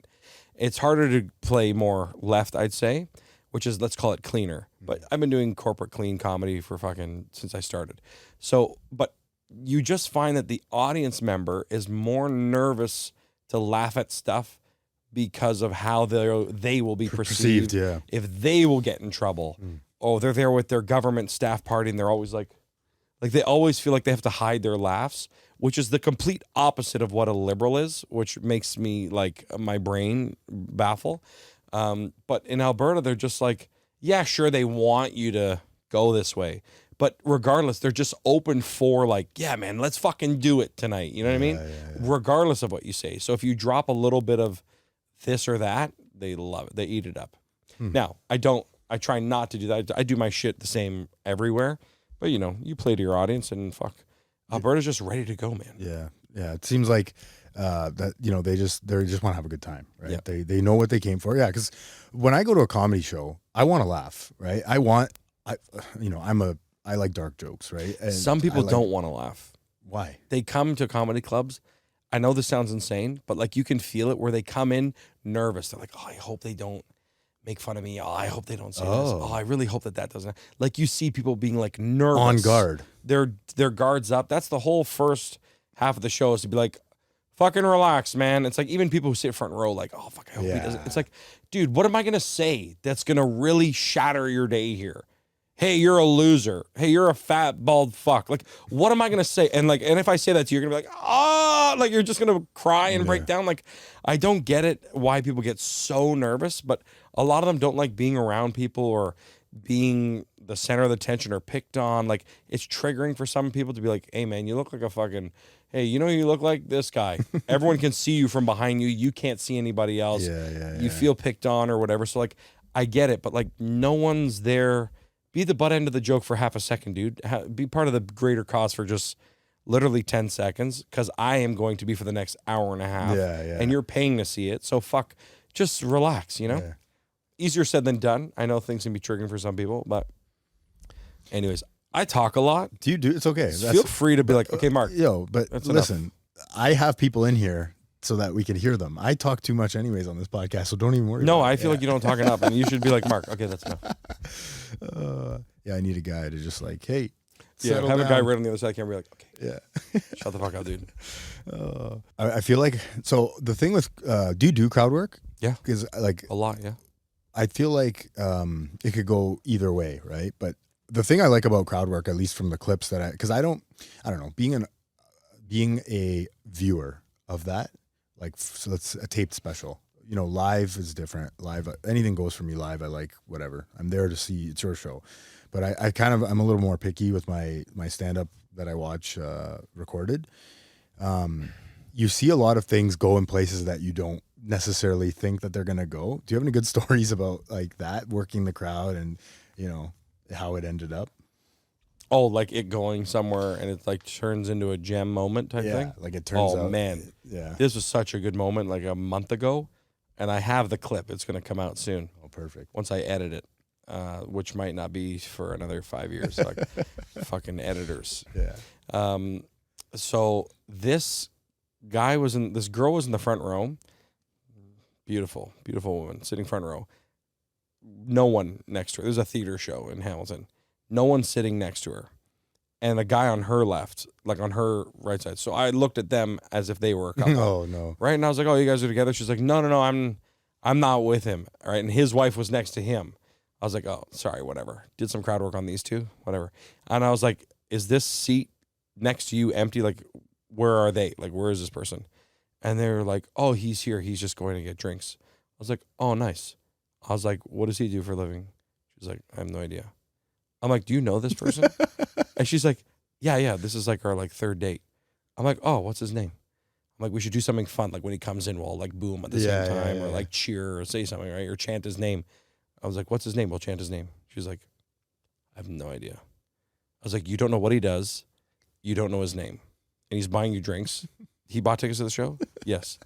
It's harder to play more left, I'd say, which is, let's call it cleaner. But I've been doing corporate clean comedy for fucking since I started. So, but you just find that the audience member is more nervous to laugh at stuff because of how they will be perceived if they will get in trouble. Oh, they're there with their government staff party and they're always like they always feel like they have to hide their laughs, which is the complete opposite of what a liberal is, which makes me like my brain baffle. But in Alberta, they're just like, yeah, sure, they want you to go this way. But regardless, they're just open for like, yeah, man, let's fucking do it tonight. You know what I mean? Yeah. Regardless of what you say. So if you drop a little bit of this or that, they love it. They eat it up. Now, I try not to do that. I do my shit the same everywhere. But, you know, you play to your audience and fuck. Alberta's just ready to go, man. Yeah. Yeah. It seems like that, you know, they just want to have a good time, right? Yeah. They know what they came for. Yeah. Because when I go to a comedy show, I want to laugh, right? I like dark jokes, right? And some people don't want to laugh. Why? They come to comedy clubs. I know this sounds insane, but like you can feel it where they come in nervous. They're like, oh, I hope they don't make fun of me. Oh, I hope they don't say this. Oh, I really hope that doesn't. Like you see people being like nervous. On guard. Their guards up. That's the whole first half of the show is to be like, Fucking relax, man. It's like even people who sit front row, like, oh fuck, I hope he doesn't. It's like, dude, what am I gonna say that's gonna really shatter your day here? Hey, you're a loser. Hey, you're a fat bald fuck. Like, what am I gonna say? And if I say that to you, you're gonna be like, like you're just gonna cry and break down. Like, I don't get it why people get so nervous, but a lot of them don't like being around people or being the center of the attention or picked on. Like, it's triggering for some people to be like, hey man, you look like a fucking, hey, you know, you look like this guy. Everyone can see you from behind you. You can't see anybody else. You feel picked on or whatever. So like, I get it, but like no one's there. Be the butt end of the joke for half a second, dude. Be part of the greater cause for just literally 10 seconds, because I am going to be for the next hour and a half. And you're paying to see it. So fuck, just relax, you know? Yeah. Easier said than done. I know things can be triggering for some people, but anyways, I talk a lot. Do you do? It's okay. Feel free to be like, okay, Mark. But listen, enough. I have people in here so that we can hear them. I talk too much anyways on this podcast, so don't even worry. No, I feel like you don't talk enough, and you should be like, Mark, okay, that's enough. I need a guy to just like, hey, have down. A guy right on the other side of the camera be like, okay, shut the fuck up, dude. I feel like, so the thing with, do you do crowd work? Yeah. Because like a lot, yeah. I feel like it could go either way, right? But the thing I like about crowd work, at least from the clips that because I don't know, being a viewer of that, like, so that's a taped special. You know, live is different. Live, anything goes for me live. I like whatever. I'm there to see. It's your show. But I'm a little more picky with my stand-up that I watch recorded. You see a lot of things go in places that you don't necessarily think that they're going to go. Do you have any good stories about like that, working the crowd and, you know, how it ended up? Oh, like it going somewhere and it like turns into a gem moment type thing? Like it turns out. Oh, man. Yeah. This was such a good moment like a month ago, and I have the clip. It's going to come out soon. Oh, perfect. Once I edit it, which might not be for another 5 years. Like fucking editors. Yeah. So this girl was in the front row. Beautiful, beautiful woman sitting front row. No one next to her. There's a theater show in Hamilton. No one sitting next to her. And a guy on her left, like on her right side. So I looked at them as if they were a couple. Oh, no. Right? And I was like, oh, you guys are together? She's like, no, I'm not with him. All right? And his wife was next to him. I was like, oh, sorry, whatever. Did some crowd work on these two, whatever. And I was like, is this seat next to you empty? Like, where are they? Like, where is this person? And they were like, oh, he's here. He's just going to get drinks. I was like, oh, nice. I was like, what does he do for a living? She's like, I have no idea. I'm like, do you know this person? And she's like, yeah, this is like our like third date. I'm like, oh, what's his name? I'm like, we should do something fun. Like when he comes in, we'll like boom at the same time or like cheer or say something, right? Or chant his name. I was like, what's his name? We'll chant his name. She's like, I have no idea. I was like, you don't know what he does. You don't know his name. And he's buying you drinks. He bought tickets to the show? Yes.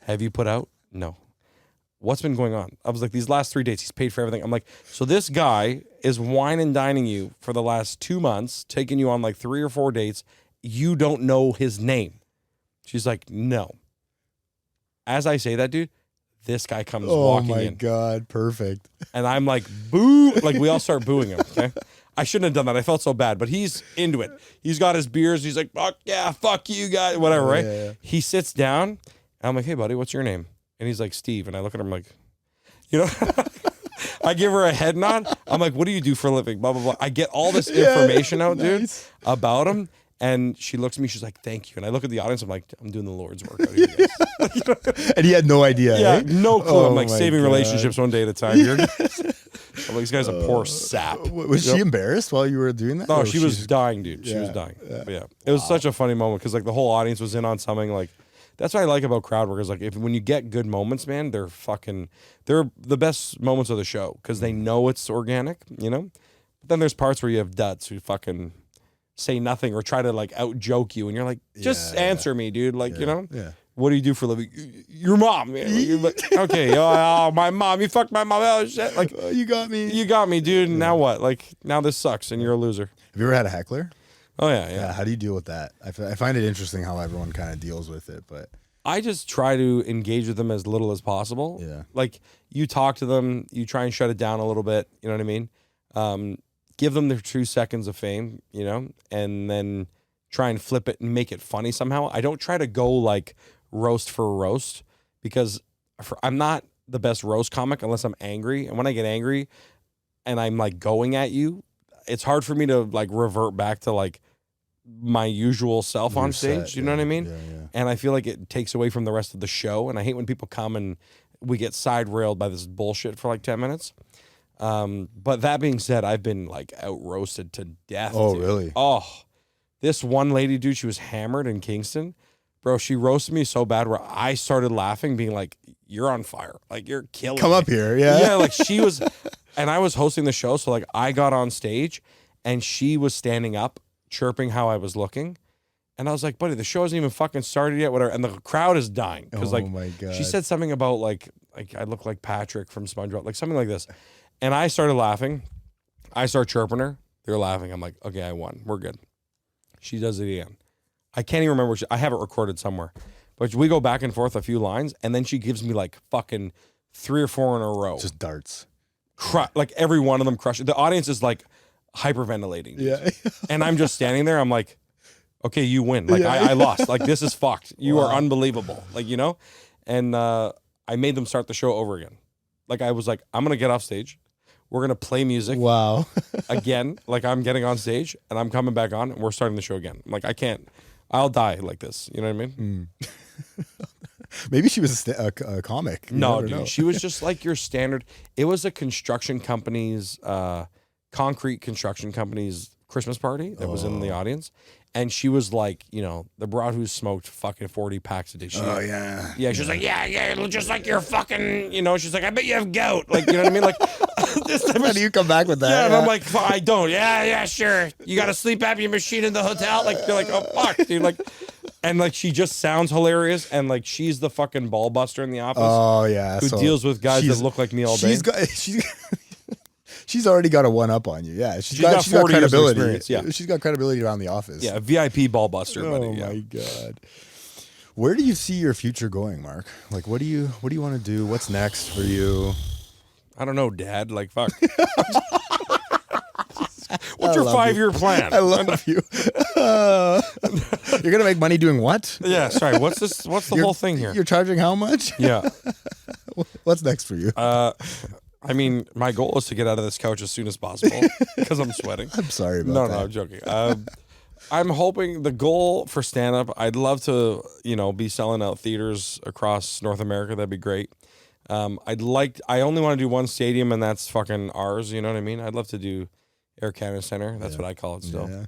Have you put out? No. What's been going on? I was like, these last 3 dates, he's paid for everything. I'm like, so this guy is wine and dining you for the last 2 months, taking you on like 3 or 4 dates. You don't know his name. She's like, no. As I say that, dude, this guy comes walking in. Oh my God, perfect. And I'm like, boo. Like we all start booing him, okay? I shouldn't have done that. I felt so bad, but he's into it. He's got his beers. He's like, fuck yeah, fuck you guys, whatever, right? Yeah. He sits down, and I'm like, hey, buddy, what's your name? And he's like, Steve. And I look at him like, you know, I give her a head nod. I'm like, what do you do for a living? Blah, blah, blah. I get all this information out, dude, about him. And she looks at me, she's like, thank you. And I look at the audience, I'm like, I'm doing the Lord's work out here, guys. And he had no idea. Yeah, no clue. I'm like saving relationships one day at a time. I'm like, this guy's a poor sap. Was she embarrassed while you were doing that? No, she was dying, dude. She was dying. But yeah, it was such a funny moment because like the whole audience was in on something. Like that's what I like about crowd work is like when you get good moments, man, they're the best moments of the show because they know it's organic, you know. But then there's parts where you have duds who fucking say nothing or try to like out joke you, and you're like, just answer me, dude. Like you know. Yeah. What do you do for a living? Your mom. Like, okay, oh, my mom. You fucked my mom. Oh, shit. Like, you got me. You got me, dude. And now what? Like, now this sucks and you're a loser. Have you ever had a heckler? Oh, yeah. How do you deal with that? I find it interesting how everyone kind of deals with it, but I just try to engage with them as little as possible. Yeah. Like, you talk to them, you try and shut it down a little bit. You know what I mean? Give them their 2 seconds of fame, you know, and then try and flip it and make it funny somehow. I don't try to go like roast for a roast because I'm not the best roast comic unless I'm angry. And when I get angry and I'm like going at you, it's hard for me to like revert back to like my usual self on stage. You know what I mean? Yeah. And I feel like it takes away from the rest of the show. And I hate when people come and we get side railed by this bullshit for like 10 minutes. But that being said, I've been like out roasted to death. Oh, dude. really? Oh, this one lady, dude, she was hammered in Kingston. Bro, she roasted me so bad where I started laughing, being like, you're on fire. Like, you're killing Come me. up here. Yeah. Yeah, like she was, and I was hosting the show. So like I got on stage and she was standing up, chirping how I was looking. And I was like, buddy, the show hasn't even fucking started yet, whatever. And the crowd is dying. Because like, my God. she said something about like I look like Patrick from SpongeBob, like something like this. And I started laughing. I start chirping her. They're laughing. I'm like, okay, I won. We're good. She does it again. I can't even remember. I have it recorded somewhere. But we go back and forth a few lines, and then she gives me like fucking 3 or 4 in a row. Just darts. Like every one of them crushed. The audience is like hyperventilating. Yeah. And I'm just standing there. I'm like, okay, you win. Like I lost. Like this is fucked. You are unbelievable. Like, you know? And I made them start the show over again. Like I was like, I'm going to get off stage. We're going to play music. Wow. Again. Like I'm getting on stage and I'm coming back on and we're starting the show again. Like I can't. I'll die like this. You know what I mean? Maybe she was a comic. You No, never dude. know. She was just like your standard. It was a construction company's, concrete construction company's Christmas party that was in the audience. And she was like, you know, the broad who smoked fucking 40 packs a day. Oh, yeah. Yeah, she was like, yeah, just like you're fucking, you know, she's like, I bet you have gout. Like, you know what I mean? Like, this type How of do you come back with that? Yeah, and I'm like, I don't. Yeah, sure. You got a sleep apnea machine in the hotel? Like, you're like, oh, fuck, dude. Like, and like, she just sounds hilarious. And like, she's the fucking ball buster in the office. Oh, yeah. Who deals with guys that look like me all day. She's already got a one-up on you. Yeah, she's got 40 years of credibility. experience, yeah. She's got credibility around the office. Yeah, VIP ball buster, buddy. Oh, Yeah. my God. Where do you see your future going, Mark? Like, what do you want to do? What's next for you? I don't know, Dad. Like, fuck. What's your 5-year plan? I love you. You're gonna make money doing what? Yeah, sorry. What's this? What's the whole thing here? You're charging how much? Yeah. What's next for you? I mean, my goal is to get out of this couch as soon as possible because I'm sweating. I'm sorry about that. No, I'm joking. I'm hoping the goal for stand-up, I'd love to, you know, be selling out theaters across North America. That'd be great. I only want to do one stadium, and that's fucking ours. You know what I mean? I'd love to do Air Canada Center. That's what I call it still. Yeah.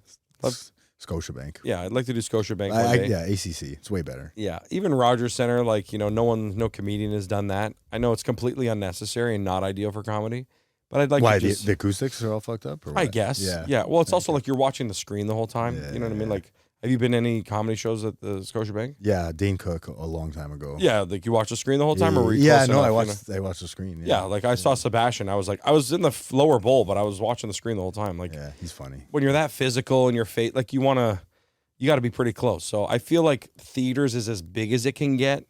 Scotiabank. Yeah, I'd like to do Scotiabank one day. Yeah, ACC. It's way better. Yeah, even Rogers Center, like, you know, no comedian has done that. I know it's completely unnecessary and not ideal for comedy, but I'd like Why, to just... the acoustics are all fucked up? Or what? I guess. Yeah. Well, it's also like you're watching the screen the whole time. You know what I mean? Like, have you been to any comedy shows at the Scotiabank? Yeah, Dane Cook a long time ago. Yeah, like you watch the screen the whole time, or were you Yeah, close no, enough, I watched the screen. Yeah, like I saw Sebastian. I was like, I was in the lower bowl, but I was watching the screen the whole time. Like, yeah, he's funny. When you're that physical and your face, like you got to be pretty close. So I feel like theaters is as big as it can get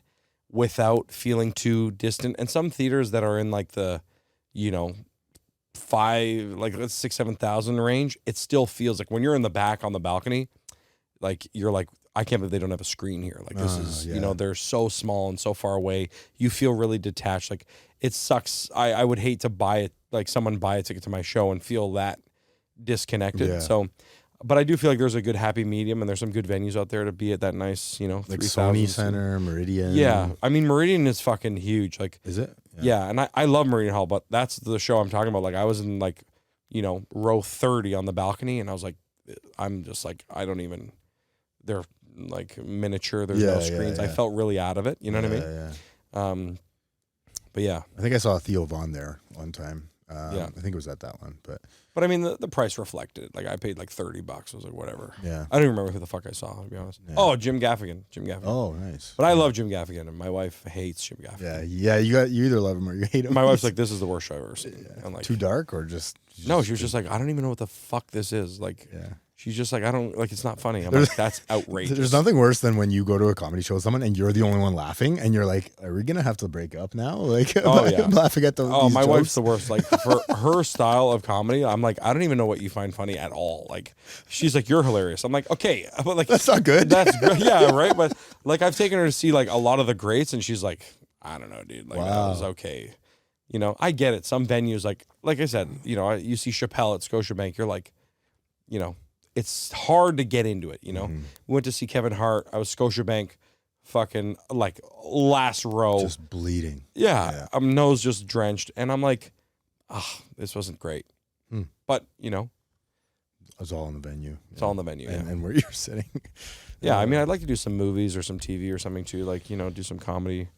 without feeling too distant. And some theaters that are in like the, you know, 6,000-7,000 range, it still feels like when you're in the back on the balcony, like you're like, I can't believe they don't have a screen here. Like this is, you know, they're so small and so far away. You feel really detached. Like it sucks. I would hate to buy it, like someone buy a ticket to my show and feel that disconnected. Yeah. So, but I do feel like there's a good happy medium and there's some good venues out there to be at that nice, you know, like 3,000. Sony Center, Meridian. Yeah. I mean, Meridian is fucking huge. Like, is it? Yeah. And I love Meridian Hall, but that's the show I'm talking about. Like I was in like, you know, row 30 on the balcony and I was like, I'm just like, I don't even, they're like miniature. There's no screens. I felt really out of it. You know what I mean? Yeah. But yeah. I think I saw Theo Vaughn there one time. I think it was at that one, but I mean the price reflected it. Like I paid like $30. I was like, whatever. Yeah. I don't even remember who the fuck I saw, to be honest. Yeah. Oh, Jim Gaffigan. Oh, nice. But I love Jim Gaffigan, and my wife hates Jim Gaffigan. Yeah. You either love him or you hate him. My wife's like, this is the worst show I've ever seen. Yeah. I'm like, too dark or just no, she was just like, I don't even know what the fuck this is. Like, She's just like, I don't like, it's not funny. I'm like, that's outrageous. There's nothing worse than when you go to a comedy show with someone and you're the only one laughing and you're like, are we going to have to break up now? Like, I'm laughing at these my jokes. wife's the worst. Like for her style of comedy, I'm like, I don't even know what you find funny at all. Like she's like, you're hilarious. I'm like, okay, but like, that's not good. That's good. Yeah. Right. But like, I've taken her to see like a lot of the greats and she's like, I don't know, dude. Like that was okay. You know, I get it. Some venues, like I said, you know, you see Chappelle at Scotiabank, you're like, you know, it's hard to get into it, you know. We went to see Kevin Hart. I was Scotiabank, fucking like last row, just bleeding. Yeah, I'm nose just drenched, and I'm like, this wasn't great. But you know, it was all in the venue. It's all in the venue, and where you're sitting. Yeah, I mean, I'd like to do some movies or some TV or something too, like you know, do some comedy,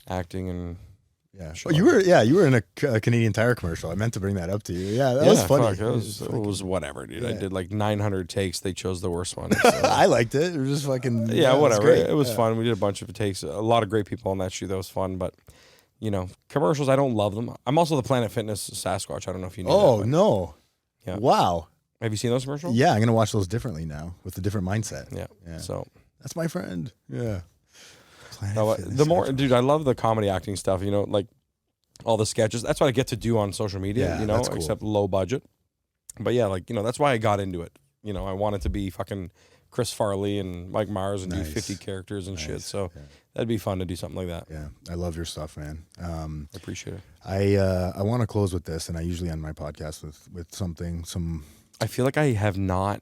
acting, and. Yeah. Oh, you were in a Canadian Tire commercial. I meant to bring that up to you. Yeah, that was funny. It was whatever, dude. Yeah. I did like 900 takes. They chose the worst one. So. I liked it. It was just fucking. Yeah, whatever. It was fun. We did a bunch of takes. A lot of great people on that shoot. That was fun. But, you know, commercials, I don't love them. I'm also the Planet Fitness Sasquatch. I don't know if you know that. Oh, but, no. Yeah. Wow. Have you seen those commercials? Yeah, I'm going to watch those differently now with a different mindset. Yeah. So. That's my friend. Yeah. The more, dude, I love the comedy acting stuff, you know, like. All the sketches. That's what I get to do on social media, you know, cool. Except low budget. But yeah, like, you know, that's why I got into it. You know, I wanted to be fucking Chris Farley and Mike Myers and do 50 characters and shit. So that'd be fun to do something like that. Yeah. I love your stuff, man. I appreciate it. I want to close with this, and I usually end my podcast with something. I feel like I have not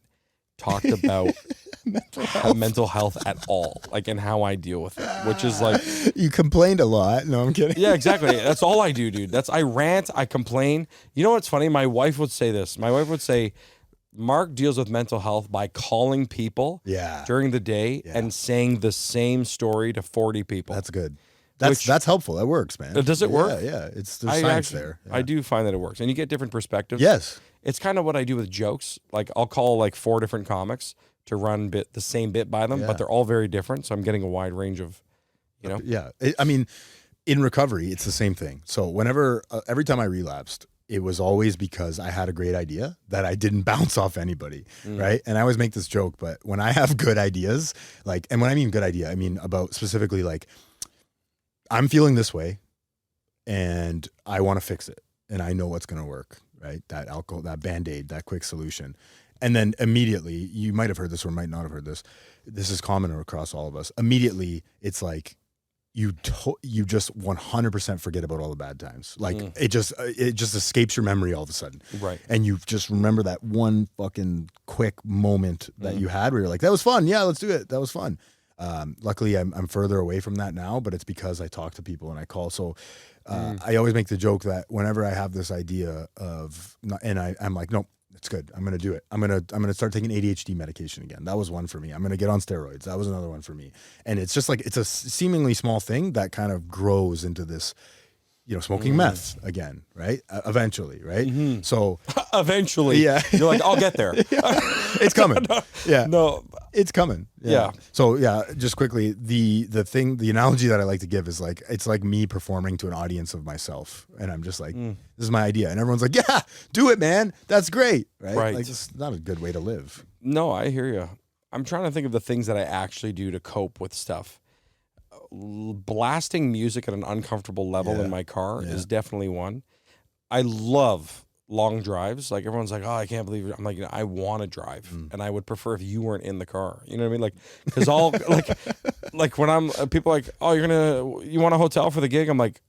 talked about mental health at all, like, and how I deal with it, which is like you complained a lot. No, I'm kidding. Yeah, exactly. That's all I do, dude. I rant, I complain. You know what's funny? My wife would say this. My wife would say, Mark deals with mental health by calling people during the day and saying the same story to 40 people. That's good. That's helpful. That works, man. Does it work? Yeah. There's science there. Yeah. I do find that it works, and you get different perspectives. Yes. It's kind of what I do with jokes. Like I'll call like 4 different comics to run the same bit by them, but they're all very different. So I'm getting a wide range of, you know. Yeah. I mean, in recovery, it's the same thing. So every time I relapsed, it was always because I had a great idea that I didn't bounce off anybody, right? And I always make this joke, but when I have good ideas, like, and when I mean good idea, I mean about specifically like, I'm feeling this way and I want to fix it and I know what's going to work, right? That alcohol, that Band-Aid, that quick solution. And then immediately, you might have heard this or might not have heard this. This is common across all of us. Immediately, it's like you just 100% forget about all the bad times. Like it just escapes your memory all of a sudden. Right. And you just remember that one fucking quick moment that you had where you're like, that was fun. Yeah, let's do it. That was fun. Luckily, I'm further away from that now, but it's because I talk to people and I call. So I always make the joke that whenever I have this idea of, and I'm like, nope, it's good. I'm going to do it. I'm going to start taking ADHD medication again. That was one for me. I'm going to get on steroids. That was another one for me. And it's just like, it's a seemingly small thing that kind of grows into this, you know, smoking meth again, right? Eventually, right? So eventually, you're like, I'll get there. It's coming. It's coming. Yeah. So just quickly, the analogy that I like to give is like, it's like me performing to an audience of myself. And I'm just like, this is my idea. And everyone's like, yeah, do it, man. That's great. Right. Like, it's not a good way to live. No, I hear you. I'm trying to think of the things that I actually do to cope with stuff. Blasting music at an uncomfortable level in my car is definitely one. I love long drives. Like everyone's like, oh, I can't believe it. I'm like, I want to drive, and I would prefer if you weren't in the car. You know what I mean? Like, because all like when I'm people are like, oh, you want a hotel for the gig? I'm like,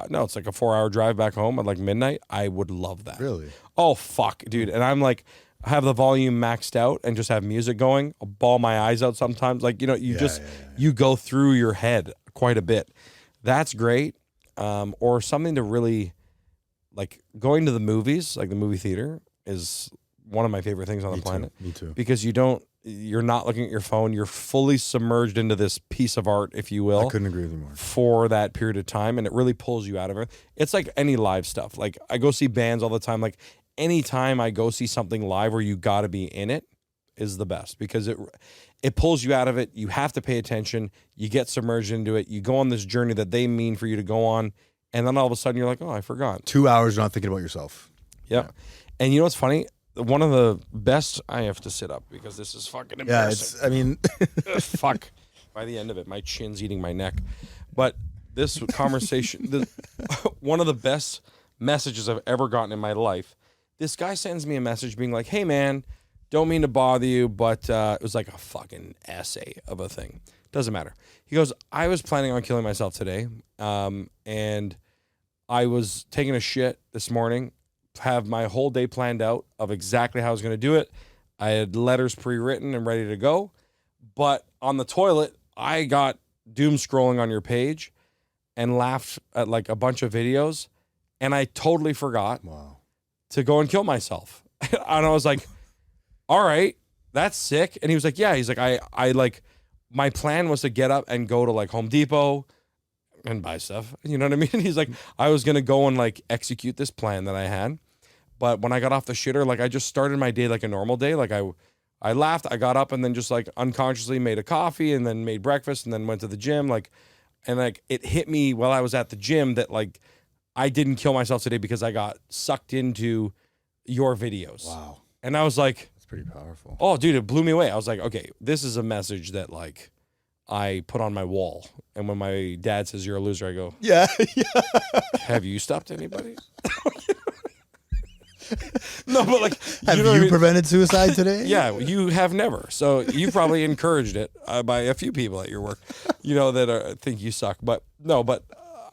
no, it's like a 4-hour drive back home at like midnight. I would love that. Really? Oh fuck, dude. And I'm like, have the volume maxed out and just have music going. I'll bawl my eyes out sometimes. Like, you know, you go through your head quite a bit. That's great. Or something to really, like, going to the movies, like the movie theater, is one of my favorite things on the planet. Me too. Because you're not looking at your phone. You're fully submerged into this piece of art, if you will. I couldn't agree with you more. For that period of time, and it really pulls you out of it. It's like any live stuff. Like, I go see bands all the time. Like, anytime I go see something live where you got to be in it is the best, because it pulls you out of it. You have to pay attention. You get submerged into it. You go on this journey that they mean for you to go on, and then all of a sudden you're like, oh, I forgot. 2 hours not thinking about yourself. Yep. Yeah. And you know what's funny? one of the best. I have to sit up because this is fucking embarrassing. I mean, Fuck. By the end of it, my chin's eating my neck. But this conversation, one of the best messages I've ever gotten in my life. This guy sends me a message being like, "Hey man, don't mean to bother you, but it was like a fucking essay of a thing. Doesn't matter." He goes, "I was planning on killing myself today, and I was taking a shit this morning, have my whole day planned out of exactly how I was going to do it. I had letters pre-written and ready to go, but on the toilet, I got doom scrolling on your page and laughed at like a bunch of videos, and I totally forgot to go and kill myself." And I was like, "All right, that's sick." And he was like, "Yeah." He's like, I like, my plan was to get up and go to like Home Depot and buy stuff. You know what I mean? He's like, I was going to go and like execute this plan that I had. But when I got off the shitter, like I just started my day like a normal day. Like I laughed, I got up and then just like unconsciously made a coffee and then made breakfast and then went to the gym. Like, and like it hit me while I was at the gym that like I didn't kill myself today because I got sucked into your videos. wow, And I was like, that's pretty powerful. oh dude, it blew me away. I was like, okay, this is a message that like I put on my wall. And when my dad says you're a loser, I go, Yeah, have you stopped anybody? No, but like, Have know what I you mean? prevented suicide today? Yeah, you have never. So you probably encouraged it by a few people at your work, that think you suck. But no, but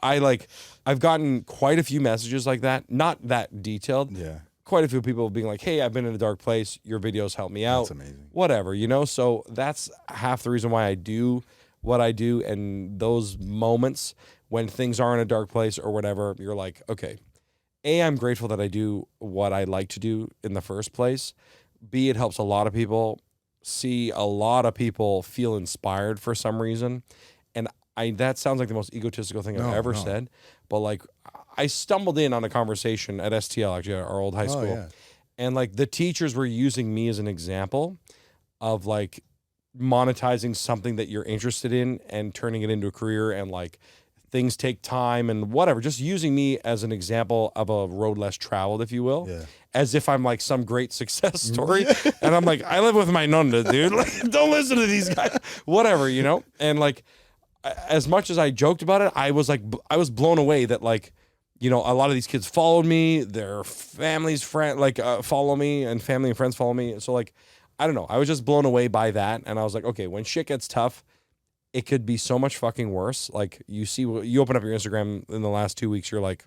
I've gotten quite a few messages like that. Not that detailed. Yeah. Quite a few people being like, "Hey, I've been in a dark place. Your videos help me out." That's amazing. Whatever, So that's half the reason why I do what I do. And those moments when things are in a dark place or whatever, you're like, okay, A, I'm grateful that I do what I like to do in the first place. B, it helps a lot of people. C, a lot of people feel inspired for some reason. And that sounds like the most egotistical thing I've ever said. But like, I stumbled in on a conversation at STL, actually, our old high school. Yeah. And like the teachers were using me as an example of like monetizing something that you're interested in and turning it into a career, and like things take time and whatever, just using me as an example of a road less traveled, if you will, as if I'm like some great success story. And I'm like, I live with my nonna, dude. Like, don't listen to these guys, whatever, And like, as much as I joked about it, I was blown away that like, a lot of these kids followed me, their families, follow me, and family and friends follow me. So like, I don't know. I was just blown away by that. And I was like, okay, when shit gets tough, it could be so much fucking worse. Like you open up your Instagram in the last 2 weeks, you're like,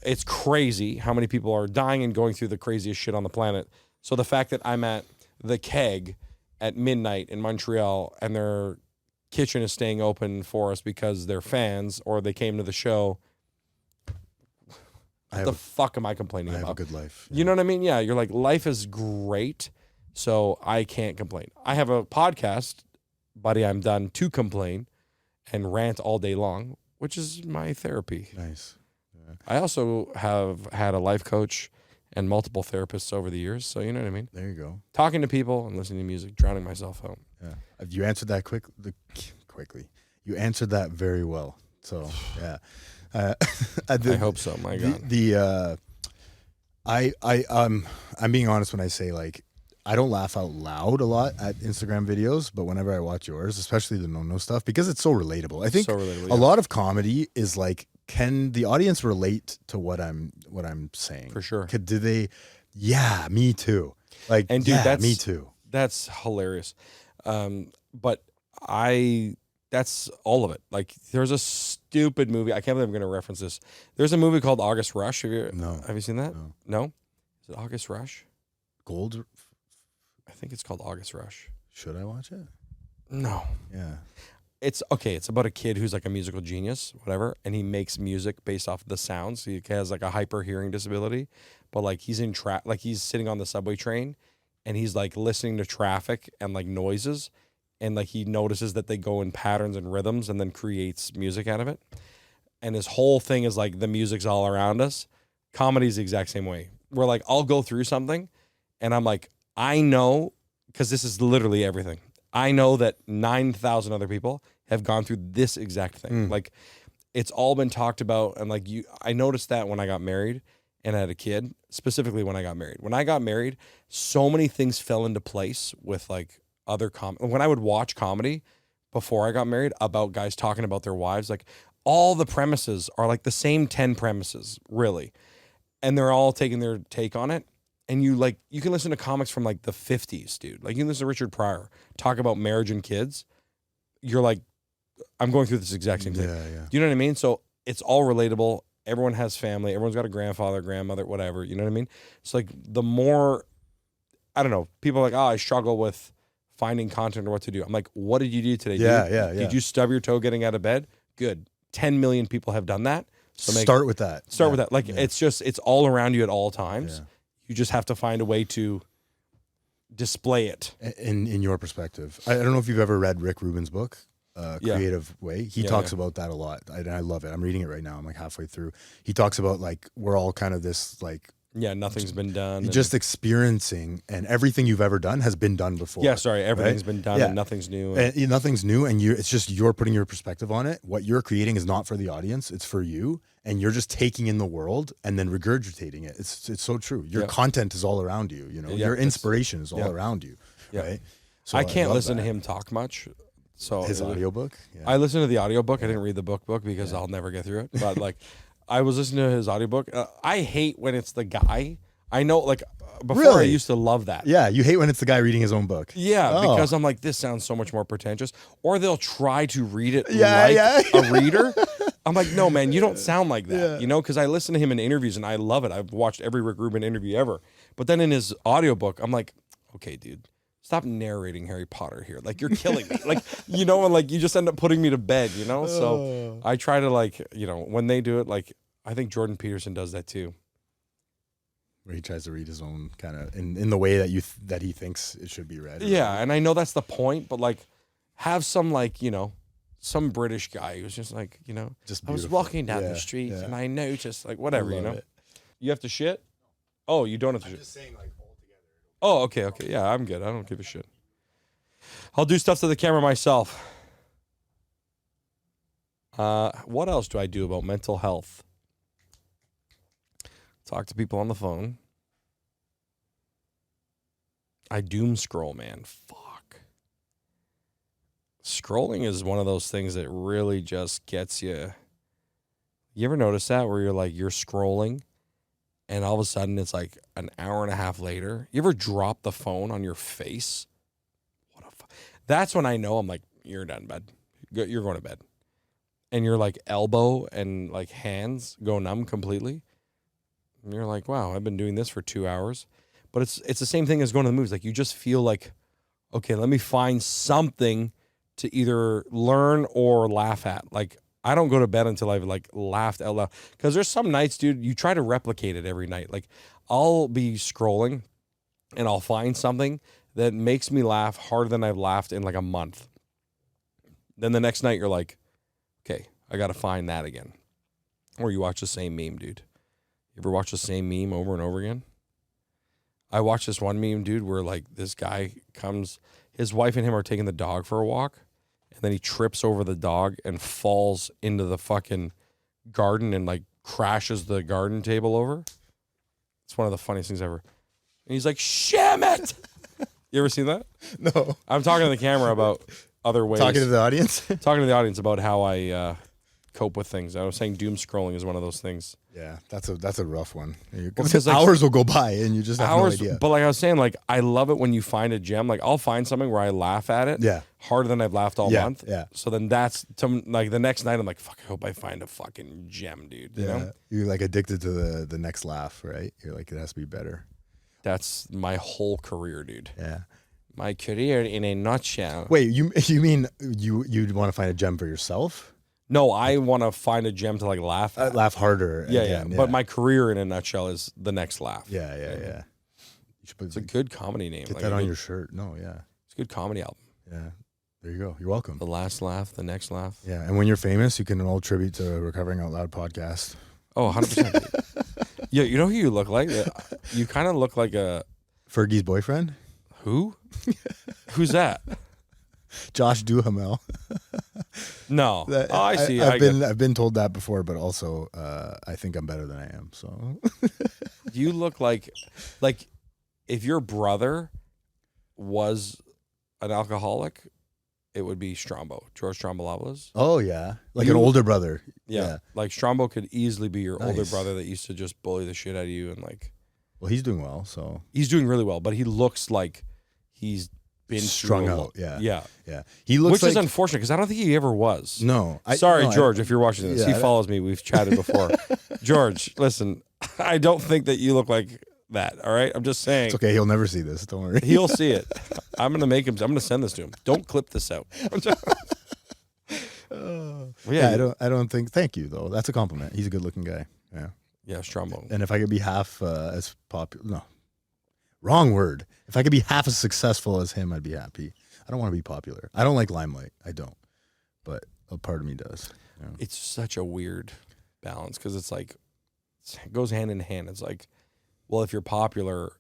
it's crazy how many people are dying and going through the craziest shit on the planet. So the fact that I'm at the Keg at midnight in Montreal and their kitchen is staying open for us because they're fans or they came to the show, what the fuck am I complaining about? I have a good life. You know what I mean? Yeah, you're like, life is great, so I can't complain. I have a podcast, buddy, I'm done to complain and rant all day long, which is my therapy. Nice. Yeah. I also have had a life coach and multiple therapists over the years, so you know what I mean? There you go. Talking to people and listening to music, drowning myself out. Yeah. You answered that quickly. You answered that very well. So, yeah. I hope so, my God. I'm being honest when I say like, I don't laugh out loud a lot at Instagram videos, but whenever I watch yours, especially the no stuff, because it's so relatable. I think a lot of comedy is like, can the audience relate to what I'm saying? For sure. Do they? Yeah, me too. Like, and dude, that's me too. That's hilarious. But that's all of it. Like, there's a stupid movie. I can't believe I'm going to reference this. There's a movie called August Rush. Have you seen that? No? Is it August Rush? Gold? I think it's called August Rush. Should I watch it? No. Yeah. It's okay. It's about a kid who's like a musical genius, whatever, and he makes music based off of the sounds. He has like a hyper hearing disability, but like he's he's sitting on the subway train and he's like listening to traffic and like noises, and like he notices that they go in patterns and rhythms and then creates music out of it. And his whole thing is like the music's all around us. Comedy's the exact same way. Where like I'll go through something and I'm like, I know, because this is literally everything. I know that 9,000 other people have gone through this exact thing. Like, it's all been talked about. And like I noticed that when I got married, and I had a kid, specifically when I got married. When I got married, so many things fell into place with like other when I would watch comedy before I got married about guys talking about their wives, like all the premises are like the same 10 premises, really. And they're all taking their take on it. And you can listen to comics from like the 50s, dude. Like you can listen to Richard Pryor talk about marriage and kids. You're like, I'm going through this exact same thing. Yeah. Do you know what I mean? So it's all relatable. Everyone has family. Everyone's got a grandfather, grandmother, whatever. You know what I mean? It's like the more, I don't know, people are like, oh, I struggle with finding content or what to do. I'm like, what did you do today? Yeah. Did you stub your toe getting out of bed? Good. 10 million people have done that. So Start with that. Start with that. Like it's all around you at all times. Yeah. You just have to find a way to display it. In your perspective. I don't know if you've ever read Rick Rubin's book, Creative Way. He talks about that a lot. I love it. I'm reading it right now. I'm like halfway through. He talks about like we're all kind of this like nothing's been done. Just experiencing, and everything you've ever done has been done before. Yeah, sorry, everything's been done and nothing's new. And nothing's new, and it's just you're putting your perspective on it. What you're creating is not for the audience; it's for you, and you're just taking in the world and then regurgitating it. It's so true. Your content is all around you. You know, your inspiration is all around you. Right. So I can't listen to him talk much. So his audiobook. Yeah. I listened to the audiobook. I didn't read the book because I'll never get through it. But like, I was listening to his audiobook. I hate when it's the guy. I know, like, before I used to love that. Yeah, you hate when it's the guy reading his own book. Yeah, because I'm like, this sounds so much more pretentious. Or they'll try to read it a reader. I'm like, no, man, you don't sound like that. You know, because I listen to him in interviews and I love it. I've watched every Rick Rubin interview ever. But then in his audiobook, I'm like, okay, dude, stop narrating Harry Potter here. Like, you're killing me. Like, you know, and like, you just end up putting me to bed, you know? So I try to, like, you know, when they do it, like, I think Jordan Peterson does that too. Where he tries to read his own kind of in the way that he thinks it should be read. Yeah, and I know that's the point, but like, have some like, you know, some British guy who's just like, you know, just I was walking down the street and I noticed like whatever, you know. You have to shit? Oh, you don't have to shit. Just saying like all together. Oh, okay. Yeah, I'm good. I don't give a shit. I'll do stuff to the camera myself. What else do I do about mental health? Talk to people on the phone. I doom scroll, man. Fuck. Scrolling is one of those things that really just gets you. You ever notice that where you're scrolling and all of a sudden it's like an hour and a half later? You ever drop the phone on your face? That's when I know I'm like, you're done, bed. You're going to bed. And your like elbow and like hands go numb completely. And you're like, wow, I've been doing this for 2 hours. But it's the same thing as going to the movies. Like, you just feel like, okay, let me find something to either learn or laugh at. Like, I don't go to bed until I've, like, laughed out loud. Because there's some nights, dude, you try to replicate it every night. Like, I'll be scrolling, and I'll find something that makes me laugh harder than I've laughed in, like, a month. Then the next night, you're like, okay, I got to find that again. Or you watch the same meme, dude. You ever watch the same meme over and over again? I watched this one meme, dude, where like this guy comes, his wife and him are taking the dog for a walk, and then he trips over the dog and falls into the fucking garden and like crashes the garden table over. It's one of the funniest things ever. And he's like, "Sham it!" You ever seen that? No. I'm talking to the camera about other ways. Talking to the audience? Talking to the audience about how I cope with things. I was saying doom scrolling is one of those things. Yeah, that's a rough one. Because like, hours will go by and you just have no idea. But like I was saying, like I love it when you find a gem. Like I'll find something where I laugh at it. Yeah. Harder than I've laughed all month. Yeah. So then that's like the next night I'm like, fuck, I hope I find a fucking gem, dude. You know? You're like addicted to the next laugh, right? You're like, it has to be better. That's my whole career, dude. Yeah. My career in a nutshell. Wait, you mean you'd want to find a gem for yourself? No, I want to find a gem to like laugh at. Laugh harder. Yeah. But my career in a nutshell is the next laugh. Yeah. You should put, it's a good comedy name. Get like that on your shirt. No, yeah. It's a good comedy album. Yeah. There you go. You're welcome. The last laugh, the next laugh. Yeah. And when you're famous, you can all tribute to Recovering Out Loud podcast. Oh, 100%. Yeah, you know who you look like? You kind of look like a... Fergie's boyfriend? Who? Who's that? Josh Duhamel. No. Oh, I see. I've been told that before, but also I think I'm better than I am. So you look like if your brother was an alcoholic, it would be Strombo, George Strombolopoulos. Oh yeah, like an older brother. Yeah, like Strombo could easily be your older Nice. brother that used to just bully the shit out of you and like. Well, he's doing well, so he's doing really well, but he looks like he's been strung out. Yeah. He looks, which is unfortunate because I don't think he ever was. No, sorry, George, if you're watching this. He follows me. We've chatted before. George, listen, I don't think that you look like that. All right, I'm just saying. It's okay. He'll never see this. Don't worry. He'll see it. I'm gonna make him. I'm gonna send this to him. Don't clip this out. I don't think. Thank you though. That's a compliment. He's a good-looking guy. Yeah, Strombo. And if I could be half as popular, no, wrong word. If I could be half as successful as him, I'd be happy. I don't want to be popular. I don't like limelight. I don't, but a part of me does. Yeah. It's such a weird balance because it's like it goes hand in hand. It's like, well, if you're popular,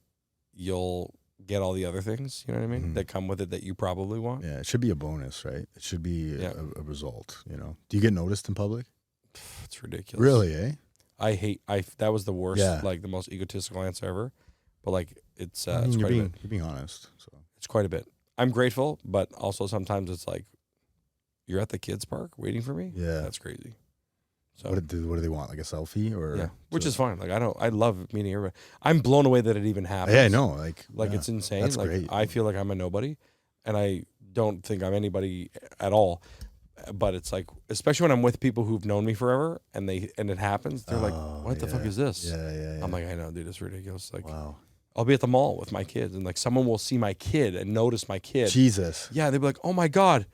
you'll get all the other things, you know what I mean, Mm-hmm. that come with it that you probably want. Yeah, it should be a bonus, right? It should be a result, you know. Do you get noticed in public? It's ridiculous. Really, eh? That was the worst, Yeah. like the most egotistical answer ever. But like it's I mean, it's quite a bit. you're being honest. So It's quite a bit. I'm grateful, but also sometimes it's like you're at the kids' park waiting for me. Yeah. That's crazy. So what do they want? Like a selfie or yeah, which is fine. Like I love meeting everybody. I'm blown away that it even happens. Yeah, I know. Like yeah, it's insane. That's like great. I feel like I'm a nobody, and I don't think I'm anybody at all. But it's like, especially when I'm with people who've known me forever, and it happens, they're like, "What the fuck is this?" Yeah. I'm like, "I know, dude, it's ridiculous." Like, wow. I'll be at the mall with my kids, and like someone will see my kid and notice my kid. Jesus. Yeah, they'd be like, "Oh my god,"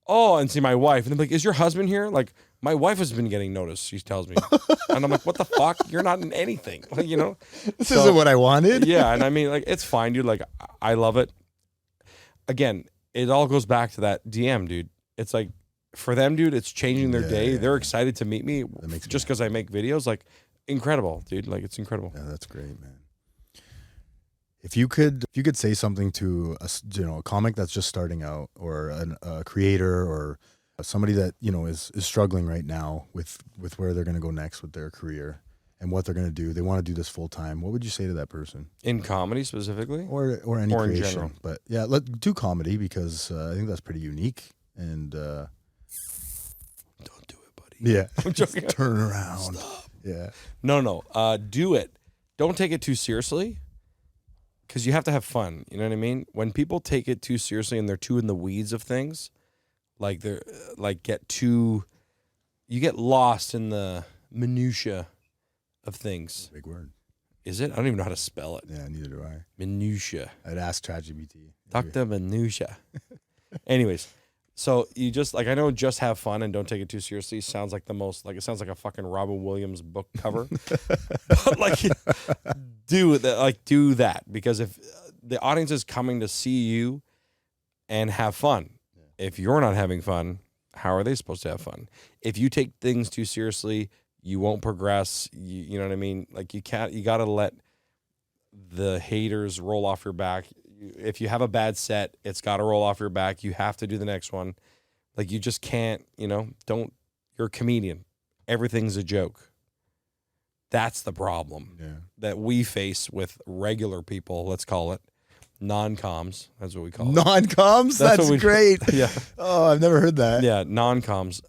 and see my wife, and they're like, "Is your husband here?" Like, my wife has been getting noticed. She tells me, and I'm like, "What the fuck? You're not in anything." Like, you know, this isn't what I wanted. Yeah, and I mean, like, it's fine, dude. Like, I love it. Again, it all goes back to that DM, dude. It's like, for them, dude, it's changing their day. They're excited to meet me just because I make videos. Like, incredible, dude. Like, it's incredible. Yeah, that's great, man. If you could say something to a comic that's just starting out, or a creator, or somebody that is struggling right now with where they're going to go next with their career and what they're going to do, they want to do this full time, what would you say to that person? In comedy specifically, or any or in creation? general? But yeah, let's do comedy because I think that's pretty unique. And don't do it, buddy. Yeah, I'm joking. Turn around. Stop. Yeah. No. Do it. Don't take it too seriously, because you have to have fun. You know what I mean? When people take it too seriously and they're too in the weeds of things, like they're like you get lost in the minutia of things. Big word. Is it? I don't even know how to spell it. Yeah, neither do I. Minutia. I'd ask ChatGPT. Dr. Minutia. Anyways, so you just I know just have fun and don't take it too seriously sounds like it sounds like a fucking Robin Williams book cover. But do that, because if the audience is coming to see you and have fun, if you're not having fun, how are they supposed to have fun? If you take things too seriously, you won't progress. You know what I mean? Like, you got to let the haters roll off your back. If you have a bad set, it's got to roll off your back. You have to do the next one. Like, you just can't, you're a comedian. Everything's a joke. That's the problem that we face with regular people, let's call it. Non-coms, that's what we call it. Non-coms? That's great. Yeah. Oh, I've never heard that. Yeah, non-coms.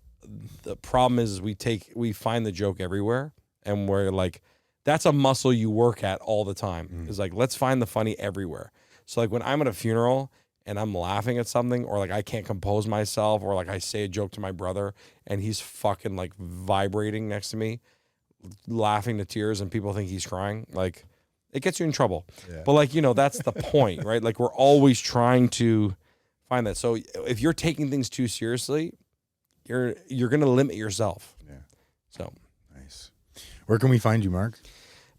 The problem is we find the joke everywhere, and we're like, that's a muscle you work at all the time. It's like, let's find the funny everywhere. So like when I'm at a funeral and I'm laughing at something, or like I can't compose myself, or like I say a joke to my brother and he's fucking like vibrating next to me, laughing to tears, and people think he's crying, like, it gets you in trouble. Yeah. But that's the point, right? Like, we're always trying to find that. So if you're taking things too seriously, you're going to limit yourself. Yeah. So nice. Where can we find you, Mark?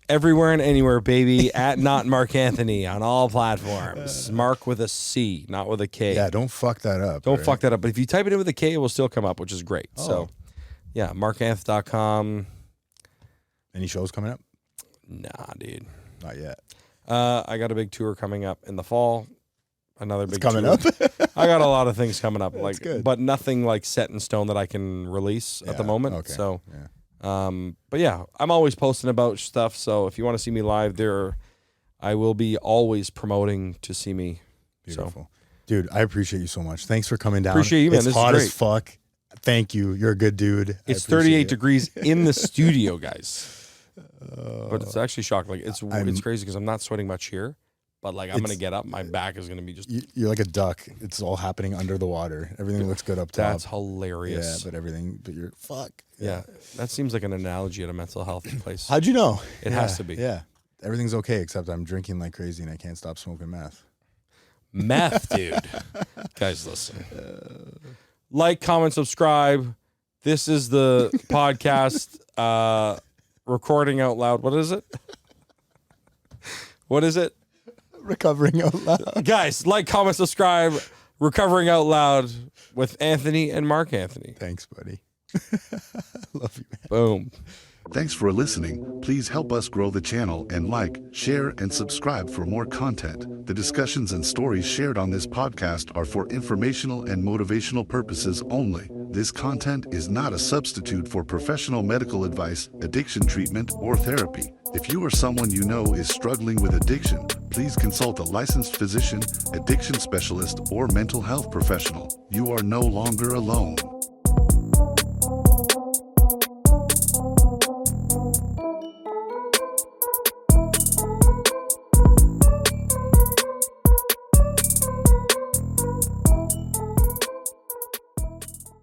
Everywhere and anywhere, baby. At Not Marc-Anthony on all platforms. Mark with a C, not with a K. Yeah, don't fuck that up. Don't fuck that up. But if you type it in with a K, it will still come up, which is great. Oh. So, yeah, marcanth.com. Any shows coming up? Nah, dude. Not yet. I got a big tour coming up in the fall. another big coming tour. up. I got a lot of things coming up, like, good. but nothing like set in stone that I can release at the moment. Okay. So, yeah. but yeah, I'm always posting about stuff. So if you want to see me live, I will be always promoting to see me. Beautiful. So. Dude, I appreciate you so much. Thanks for coming down. Appreciate you, man. It's This is hot great. as fuck. Thank you. You're a good dude. It's 38 degrees in the studio, guys. But it's actually shocking. Like it's crazy because I'm not sweating much here. But like I'm gonna get up, my back is gonna be just. You're like a duck. It's all happening under the water. Everything looks good up top. That's hilarious. Yeah, but you're fuck. Yeah, that seems like an analogy at a mental health place. How'd you know? It has to be. Yeah, everything's okay except I'm drinking like crazy and I can't stop smoking meth. Meth, dude. Guys, listen. Like, comment, subscribe. This is the podcast. Recording out loud. What is it? What is it? Recovering out loud. Guys, like, comment, subscribe. Recovering out loud with Anthony and Marc-Anthony. Thanks, buddy. Love you, man. Boom. Thanks for listening. Please help us grow the channel and like, share, and subscribe for more content. The discussions and stories shared on this podcast are for informational and motivational purposes only. This content is not a substitute for professional medical advice, addiction treatment, or therapy. If you or someone you know is struggling with addiction, please consult a licensed physician, addiction specialist, or mental health professional. You are no longer alone.